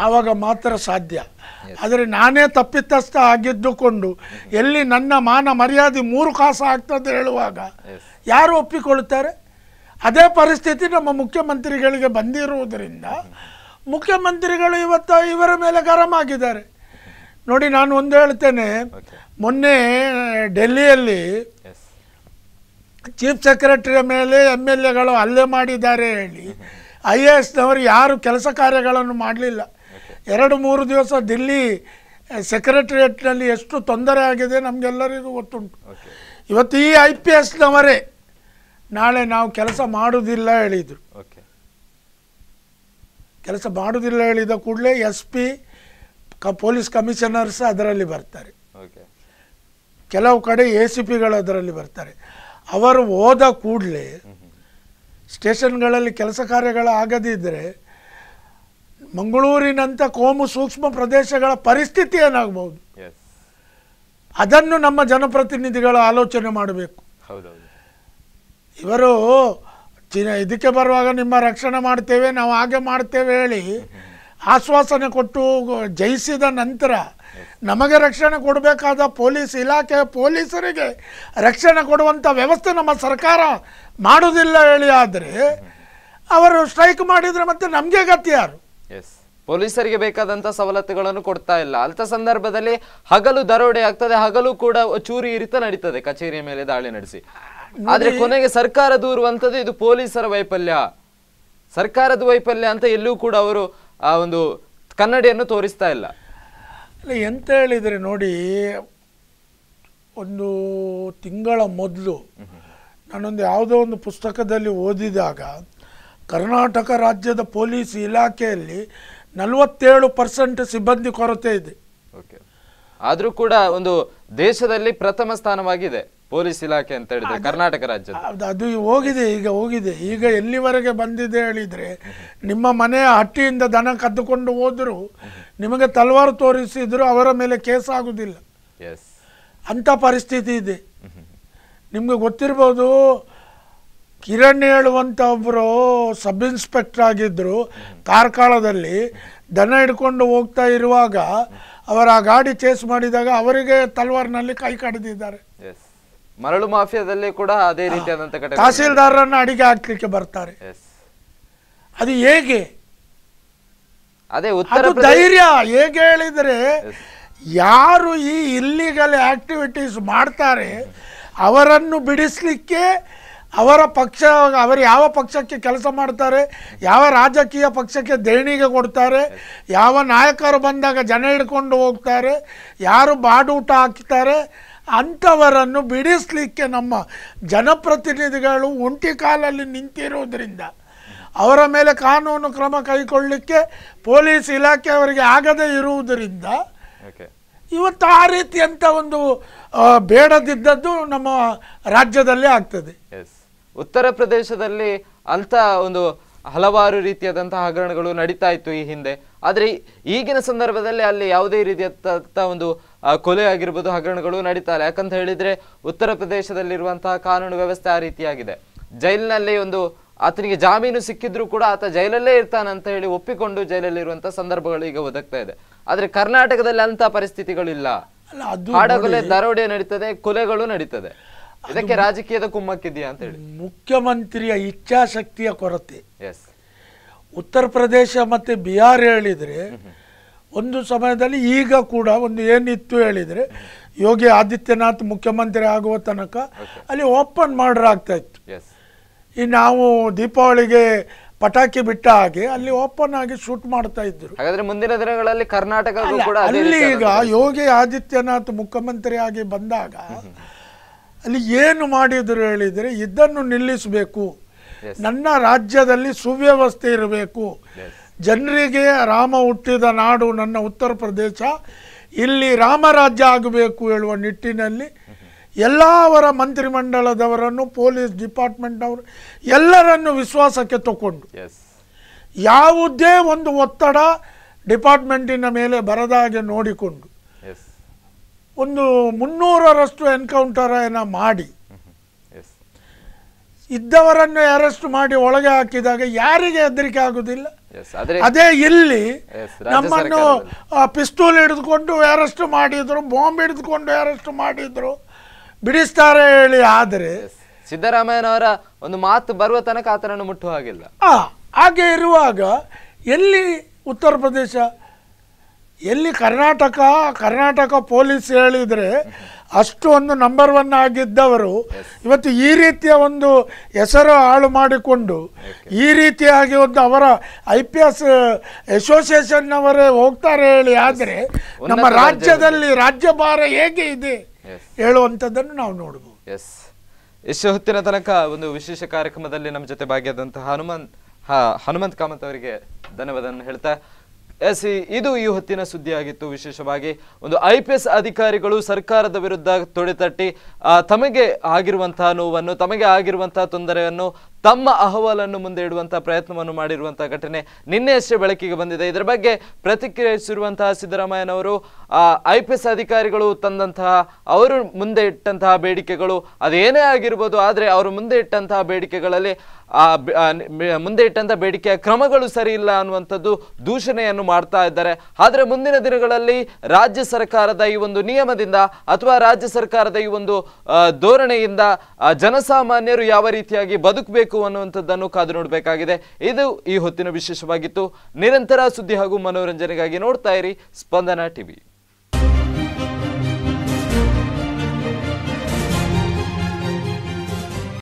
ಆವಾಗ ಮಾತ್ರ ಸಾಧ್ಯ. ಆದರೆ ನಾನೇ ತಪ್ಪಿತಸ್ಥ ಆಗಿದ್ದುಕೊಂಡು ಎಲ್ಲಿ ನನ್ನ ಮಾನ ಮರ್ಯಾದೆ 3 ಕಾಸು ಆಗ್ತದೆ ಹೇಳುವಾಗ ಯಾರು ಒಪ್ಪಿಕೊಳ್ಳುತ್ತಾರೆ? ಅದೇ ಪರಿಸ್ಥಿತಿ ನಮ್ಮ ಮುಖ್ಯಮಂತ್ರಿಗಳಿಗೆ ಬಂದಿರುವುದರಿಂದ ಮುಖ್ಯಮಂತ್ರಿಗಳು ಇವತ್ತು ಇವರ ಮೇಲೆ ಗರಂ ಆಗಿದ್ದಾರೆ. ನೋಡಿ, ನಾನು ಒಂದು ಹೇಳ್ತೇನೆ, ಮೊನ್ನೆ ಡೆಲ್ಲಿಯಲ್ಲಿ ಚೀಫ್ ಸೆಕ್ರೆಟರಿಯ ಮೇಲೆ MLAಗಳು ಹಲ್ಲೆ ಮಾಡಿದ್ದಾರೆ ಹೇಳಿ IASನವರು ಯಾರು ಕೆಲಸ ಕಾರ್ಯಗಳನ್ನು ಮಾಡಲಿಲ್ಲ. 2-3 ದಿವಸ ದಿಲ್ಲಿ ಸೆಕ್ರೆಟರಿಯೇಟ್ನಲ್ಲಿ ಎಷ್ಟು ತೊಂದರೆ ಆಗಿದೆ ನಮಗೆಲ್ಲರಿಗೂ ಗೊತ್ತುಂಟು. ಇವತ್ತು ಈ IPSನವರೇ ನಾಳೆ ನಾವು ಕೆಲಸ ಮಾಡುವುದಿಲ್ಲ ಹೇಳಿದರು. ಕೆಲಸ ಮಾಡುವುದಿಲ್ಲ ಹೇಳಿದ ಕೂಡಲೇ SP ಪೊಲೀಸ್ ಕಮಿಷನರ್ಸ್ ಅದರಲ್ಲಿ ಬರ್ತಾರೆ, ಕೆಲವು ಕಡೆ ACPಗಳು ಅದರಲ್ಲಿ ಬರ್ತಾರೆ. ಅವರು ಹೋದ ಕೂಡಲೇ ಸ್ಟೇಷನ್ಗಳಲ್ಲಿ ಕೆಲಸ ಕಾರ್ಯಗಳು ಆಗದಿದ್ದರೆ ಮಂಗಳೂರಿನಂಥ ಕೋಮು ಸೂಕ್ಷ್ಮ ಪ್ರದೇಶಗಳ ಪರಿಸ್ಥಿತಿ ಏನಾಗಬಹುದು? ಅದನ್ನು ನಮ್ಮ ಜನಪ್ರತಿನಿಧಿಗಳು ಆಲೋಚನೆ ಮಾಡಬೇಕು. ಇವರು ಇದಕ್ಕೆ ಬರುವಾಗ ನಿಮ್ಮ ರಕ್ಷಣೆ ಮಾಡ್ತೇವೆ, ನಾವು ಹಾಗೆ ಮಾಡ್ತೇವೆ ಹೇಳಿ ಆಶ್ವಾಸನೆ ಕೊಟ್ಟು ಜಯಿಸಿದ ನಂತರ ನಮಗೆ ರಕ್ಷಣೆ ಕೊಡಬೇಕಾದ ಪೊಲೀಸ್ ಇಲಾಖೆ ಪೊಲೀಸರಿಗೆ ರಕ್ಷಣೆ ಕೊಡುವಂಥ ವ್ಯವಸ್ಥೆ ನಮ್ಮ ಸರ್ಕಾರ ಮಾಡುವುದಿಲ್ಲ ಹೇಳಿ ಆದರೆ ಅವರು ಸ್ಟ್ರೈಕ್ ಮಾಡಿದರೆ ಮತ್ತೆ ನಮಗೆ ಗತಿ ಯಾರು? ಪೊಲೀಸರಿಗೆ ಬೇಕಾದಂತ ಸವಲತ್ತುಗಳನ್ನು ಕೊಡ್ತಾ ಇಲ್ಲ. ಅಂತ ಸಂದರ್ಭದಲ್ಲಿ ಹಗಲು ದರೋಡೆ ಆಗ್ತದೆ, ಹಗಲು ಕೂಡ ಚೂರಿ ಇರಿತ ನಡೀತದೆ, ಕಚೇರಿಯ ಮೇಲೆ ದಾಳಿ ನಡೆಸಿ. ಆದ್ರೆ ಕೊನೆಗೆ ಸರ್ಕಾರ ದೂರುವಂತದ್ದು ಇದು ಪೊಲೀಸರ ವೈಫಲ್ಯ, ಸರ್ಕಾರದ ವೈಫಲ್ಯ ಅಂತ ಎಲ್ಲೂ ಕೂಡ ಅವರು ಆ ಒಂದು ಕನ್ನಡಿಯನ್ನು ತೋರಿಸ್ತಾ ಇಲ್ಲ. ಎಂತ ಹೇಳಿದರೆ ನೋಡಿ, ಒಂದು ತಿಂಗಳ ಮೊದಲು ನಾನೊಂದು ಯಾವುದೋ ಒಂದು ಪುಸ್ತಕದಲ್ಲಿ ಓದಿದಾಗ ಕರ್ನಾಟಕ ರಾಜ್ಯದ ಪೊಲೀಸ್ ಇಲಾಖೆಯಲ್ಲಿ 47% ಸಿಬ್ಬಂದಿ ಕೊರತೆ ಇದೆ. ಆದ್ರೂ ಕೂಡ ಒಂದು ದೇಶದಲ್ಲಿ ಪ್ರಥಮ ಸ್ಥಾನವಾಗಿದೆ ಪೊಲೀಸ್ ಇಲಾಖೆ ಅಂತ ಹೇಳಿದ್ರೆ ಕರ್ನಾಟಕ ರಾಜ್ಯ. ಅದು ಹೋಗಿದೆ, ಈಗ ಹೋಗಿದೆ. ಈಗ ಎಲ್ಲಿವರೆಗೆ ಬಂದಿದೆ ಹೇಳಿದ್ರೆ, ನಿಮ್ಮ ಮನೆಯ ಹಟ್ಟಿಯಿಂದ ದನ ಕದ್ದುಕೊಂಡು ಹೋದ್ರು ನಿಮಗೆ ತಲವಾರು ತೋರಿಸಿದ್ರು ಅವರ ಮೇಲೆ ಕೇಸ್ ಆಗುದಿಲ್ಲ, ಅಂತ ಪರಿಸ್ಥಿತಿ ಇದೆ. ನಿಮ್ಗೆ ಗೊತ್ತಿರ್ಬೋದು, ಕಿರಣ್ ಹೇಳುವಂಥ ಒಬ್ಬರು ಸಬ್ ಇನ್ಸ್ಪೆಕ್ಟರ್ ಆಗಿದ್ರು, ಕಾರ್ಕಳದಲ್ಲಿ ದನ ಹಿಡ್ಕೊಂಡು ಹೋಗ್ತಾ ಇರುವಾಗ ಅವರ ಆ ಗಾಡಿ ಚೇಸ್ ಮಾಡಿದಾಗ ಅವರಿಗೆ ತಲವಾರ್ನಲ್ಲಿ ಕೈ ಕಡಿದಿದ್ದಾರೆ. ಮರಳು ಮಾಫಿಯಾದಲ್ಲಿ ಕೂಡ ಅದೇ ರೀತಿಯಾದಂತ ಘಟನೆ. ತಹಸೀಲ್ದಾರರನ್ನ ಅಡಿಗೆ ಹಾಕ್ಲಿಕ್ಕೆ ಬರ್ತಾರೆ. ಅದು ಹೇಗೆ? ಅದೇ ಉತ್ತರ ಧೈರ್ಯ ಹೇಗೆ ಹೇಳಿದರೆ, ಯಾರು ಈ ಇಲ್ಲಿಗಲ್ ಆಕ್ಟಿವಿಟೀಸ್ ಮಾಡ್ತಾರೆ ಅವರನ್ನು ಬಿಡಿಸ್ಲಿಕ್ಕೆ ಅವರ ಪಕ್ಷ, ಅವರು ಯಾವ ಪಕ್ಷಕ್ಕೆ ಕೆಲಸ ಮಾಡ್ತಾರೆ, ಯಾವ ರಾಜಕೀಯ ಪಕ್ಷಕ್ಕೆ ದೇಣಿಗೆ ಕೊಡ್ತಾರೆ, ಯಾವ ನಾಯಕರು ಬಂದಾಗ ಜನ ಹಿಡ್ಕೊಂಡು ಹೋಗ್ತಾರೆ, ಯಾರು ಬಾಡೂಟ ಹಾಕ್ತಾರೆ, ಅಂಥವರನ್ನು ಬಿಡಿಸಲಿಕ್ಕೆ ನಮ್ಮ ಜನಪ್ರತಿನಿಧಿಗಳು ಒಂಟಿ ಕಾಲಲ್ಲಿ ನಿಂತಿರುವುದರಿಂದ ಅವರ ಮೇಲೆ ಕಾನೂನು ಕ್ರಮ ಕೈಗೊಳ್ಳಲಿಕ್ಕೆ ಪೊಲೀಸ್ ಇಲಾಖೆ ಅವರಿಗೆ ಆಗದೇ ಇರುವುದರಿಂದ ಇವತ್ತು ಆ ರೀತಿಯಂಥ ಒಂದು ಬೇಡದಿದ್ದದ್ದು ನಮ್ಮ ರಾಜ್ಯದಲ್ಲೇ ಆಗ್ತದೆ. ಉತ್ತರ ಪ್ರದೇಶದಲ್ಲಿ ಅಂತ ಒಂದು ಹಲವಾರು ರೀತಿಯಾದಂತಹ ಹಗರಣಗಳು ನಡೀತಾ ಇತ್ತು ಈ ಹಿಂದೆ. ಆದರೆ ಈಗಿನ ಸಂದರ್ಭದಲ್ಲಿ ಅಲ್ಲಿ ಯಾವುದೇ ರೀತಿಯಾದ ಒಂದು ಕೊಲೆ ಆಗಿರ್ಬೋದು, ಹಗರಣಗಳು ನಡೀತಾ ಇಲ್ಲ. ಯಾಕಂತ ಹೇಳಿದ್ರೆ ಉತ್ತರ ಪ್ರದೇಶದಲ್ಲಿರುವಂತಹ ಕಾನೂನು ವ್ಯವಸ್ಥೆ ಆ ರೀತಿಯಾಗಿದೆ. ಜೈಲಿನಲ್ಲಿ ಒಂದು ಆತನಿಗೆ ಜಾಮೀನು ಸಿಕ್ಕಿದ್ರು ಕೂಡ ಆತ ಜೈಲಲ್ಲೇ ಇರ್ತಾನಂತ ಹೇಳಿ ಒಪ್ಪಿಕೊಂಡು ಜೈಲಲ್ಲಿ ಇರುವಂತಹ ಸಂದರ್ಭಗಳು ಈಗ ಒದಗ್ತಾ ಇದೆ. ಆದ್ರೆ ಕರ್ನಾಟಕದಲ್ಲಿ ಅಂತ ಪರಿಸ್ಥಿತಿಗಳಿಲ್ಲ. ಹಾಡಗೊಲೆ, ದರೋಡೆ ನಡೀತದೆ, ಕೊಲೆಗಳು ನಡೀತದೆ. ಇದಕ್ಕೆ ರಾಜಕೀಯದ ಕುಮ್ಮಕ್ಕಿದೆಯಾ ಅಂತ ಹೇಳಿ ಮುಖ್ಯಮಂತ್ರಿಯ ಇಚ್ಛಾಶಕ್ತಿಯ ಕೊರತೆ. ಉತ್ತರ ಪ್ರದೇಶ ಮತ್ತೆ ಬಿಹಾರ್ ಹೇಳಿದ್ರೆ ಒಂದು ಸಮಯದಲ್ಲಿ, ಈಗ ಕೂಡ ಒಂದು ಏನಿತ್ತು ಹೇಳಿದ್ರೆ ಯೋಗಿ ಆದಿತ್ಯನಾಥ್ ಮುಖ್ಯಮಂತ್ರಿ ಆಗುವ ತನಕ ಅಲ್ಲಿ ಓಪನ್ ಮರ್ಡರ್ ಆಗ್ತಾ ಇತ್ತು. ಈ ನಾವು ದೀಪಾವಳಿಗೆ ಪಟಾಕಿ ಬಿಟ್ಟ ಹಾಗೆ ಅಲ್ಲಿ ಓಪನ್ ಆಗಿ ಶೂಟ್ ಮಾಡ್ತಾ ಇದ್ರು. ಹಾಗಾದ್ರೆ ಮುಂದಿನ ದಿನಗಳಲ್ಲಿ ಕರ್ನಾಟಕ ಅಲ್ಲಿ ಈಗ ಯೋಗಿ ಆದಿತ್ಯನಾಥ್ ಮುಖ್ಯಮಂತ್ರಿ ಆಗಿ ಬಂದಾಗ ಅಲ್ಲಿ ಏನು ಮಾಡಿದ್ರು ಹೇಳಿದರೆ, ಇದನ್ನು ನಿಲ್ಲಿಸಬೇಕು, ನನ್ನ ರಾಜ್ಯದಲ್ಲಿ ಸುವ್ಯವಸ್ಥೆ ಇರಬೇಕು, ಜನರಿಗೆ ರಾಮ ಹುಟ್ಟಿದ ನಾಡು ನನ್ನ ಉತ್ತರ ಪ್ರದೇಶ, ಇಲ್ಲಿ ರಾಮರಾಜ್ಯ ಆಗಬೇಕು ಹೇಳುವ ನಿಟ್ಟಿನಲ್ಲಿ ಎಲ್ಲ ಅವರ ಮಂತ್ರಿಮಂಡಲದವರನ್ನು, ಪೊಲೀಸ್ ಡಿಪಾರ್ಟ್ಮೆಂಟ್ನವರು ಎಲ್ಲರನ್ನು ವಿಶ್ವಾಸಕ್ಕೆ ತಗೊಂಡು ಯಾವುದೇ ಒಂದು ಒತ್ತಡ ಡಿಪಾರ್ಟ್ಮೆಂಟಿನ ಮೇಲೆ ಬರದ ಹಾಗೆ ನೋಡಿಕೊಂಡು ಒಂದು 300ರಷ್ಟು ಎನ್ಕೌಂಟರ್ ಮಾಡಿ ಇದ್ದವರನ್ನು ಅರೆಸ್ಟ್ ಮಾಡಿ ಒಳಗೆ ಹಾಕಿದಾಗ ಯಾರಿಗೆ ಹೆದರಿಕೆ ಆಗುದಿಲ್ಲ? ಅದೇ ಇಲ್ಲಿ ನಮ್ಮನ್ನು ಪಿಸ್ತೂಲ್ ಹಿಡಿದುಕೊಂಡು ಅರೆಸ್ಟ್ ಮಾಡಿದ್ರು, ಬಾಂಬ್ ಹಿಡಿದುಕೊಂಡು ಅರೆಸ್ಟ್ ಮಾಡಿದ್ರು, ಬಿಡಿಸ್ತಾರೆ ಹೇಳಿ. ಆದರೆ ಸಿದ್ದರಾಮಯ್ಯನವರ ಒಂದು ಮಾತು ಬರುವ ತನಕ ಆತನನ್ನು ಮುಟ್ಟುವ ಹಾಗಿಲ್ಲ. ಹಾಗೆ ಇರುವಾಗ ಎಲ್ಲಿ ಉತ್ತರ ಪ್ರದೇಶ, ಎಲ್ಲಿ ಕರ್ನಾಟಕ ಪೊಲೀಸ್ ಹೇಳಿದರೆ ಅಷ್ಟು ಒಂದು ನಂಬರ್ 1 ಆಗಿದ್ದವರು ಇವತ್ತು ಈ ರೀತಿಯ ಒಂದು ಹೆಸರು ಹಾಳು ಮಾಡಿಕೊಂಡು ಈ ರೀತಿಯಾಗಿ ಒಂದು ಅವರ IPS ಅಸೋಸಿಯೇಷನ್ನವರೇ ಹೋಗ್ತಾರೆ ಹೇಳಿ. ಆದರೆ ನಮ್ಮ ರಾಜ್ಯದಲ್ಲಿ ರಾಜ್ಯಭಾರ ಹೇಗೆ ಇದೆ ಹೇಳುವಂಥದ್ದನ್ನು ನಾವು ನೋಡಬಹುದು. ಇಷ್ಟು ಹೊತ್ತಿನ ತನಕ ಒಂದು ವಿಶೇಷ ಕಾರ್ಯಕ್ರಮದಲ್ಲಿ ನಮ್ಮ ಜೊತೆ ಭಾಗಿಯಾದಂತಹ ಹನುಮಂತ್ ಕಾಮತ್ ಅವರಿಗೆ ಧನ್ಯವಾದ ಹೇಳ್ತಾ, ಇದು ಈ ಹೊತ್ತಿನ ಸುದ್ದಿ ಆಗಿತ್ತು. ವಿಶೇಷವಾಗಿ ಒಂದು IPS ಅಧಿಕಾರಿಗಳು ಸರ್ಕಾರದ ವಿರುದ್ಧ ತೊಡೆತಟ್ಟಿ ತಮಗೆ ಆಗಿರುವಂತಹ ನೋವನ್ನು, ತಮಗೆ ಆಗಿರುವಂತಹ ತೊಂದರೆಯನ್ನು, ತಮ್ಮ ಅಹವಾಲನ್ನು ಮುಂದೆ ಇಡುವಂತಹ ಪ್ರಯತ್ನವನ್ನು ಮಾಡಿರುವಂತಹ ಘಟನೆ ನಿನ್ನೆಯಷ್ಟೇ ಬೆಳಕಿಗೆ ಬಂದಿದೆ. ಇದರ ಬಗ್ಗೆ ಪ್ರತಿಕ್ರಿಯಿಸಿರುವಂತಹ ಸಿದ್ದರಾಮಯ್ಯನವರು IPS ಅಧಿಕಾರಿಗಳು ತಂದಂತಹ, ಅವರು ಮುಂದೆ ಇಟ್ಟಂತಹ ಬೇಡಿಕೆಗಳು ಅದೇನೇ ಆಗಿರ್ಬೋದು, ಆದರೆ ಅವರು ಮುಂದೆ ಇಟ್ಟಂತಹ ಬೇಡಿಕೆಗಳಲ್ಲಿ ಮುಂದೆ ಇಟ್ಟಂತಹ ಬೇಡಿಕೆಯ ಕ್ರಮಗಳು ಸರಿ ಇಲ್ಲ ಅನ್ನುವಂಥದ್ದು ದೂಷಣೆಯನ್ನು ಮಾಡ್ತಾ ಇದ್ದಾರೆ. ಆದರೆ ಮುಂದಿನ ದಿನಗಳಲ್ಲಿ ರಾಜ್ಯ ಸರ್ಕಾರದ ಈ ಒಂದು ನಿಯಮದಿಂದ ಅಥವಾ ರಾಜ್ಯ ಸರ್ಕಾರದ ಈ ಒಂದು ಧೋರಣೆಯಿಂದ ಜನಸಾಮಾನ್ಯರು ಯಾವ ರೀತಿಯಾಗಿ ಬದುಕಬೇಕು ಅನ್ನುವಂಥದ್ದನ್ನು ಕಾದು ನೋಡಬೇಕಾಗಿದೆ. ಇದು ಈ ಹೊತ್ತಿನ ವಿಶೇಷವಾಗಿತ್ತು. ನಿರಂತರ ಸುದ್ದಿ ಹಾಗೂ ಮನೋರಂಜನೆಗಾಗಿ ನೋಡ್ತಾ ಇರಿ ಸ್ಪಂದನ ಟಿವಿ.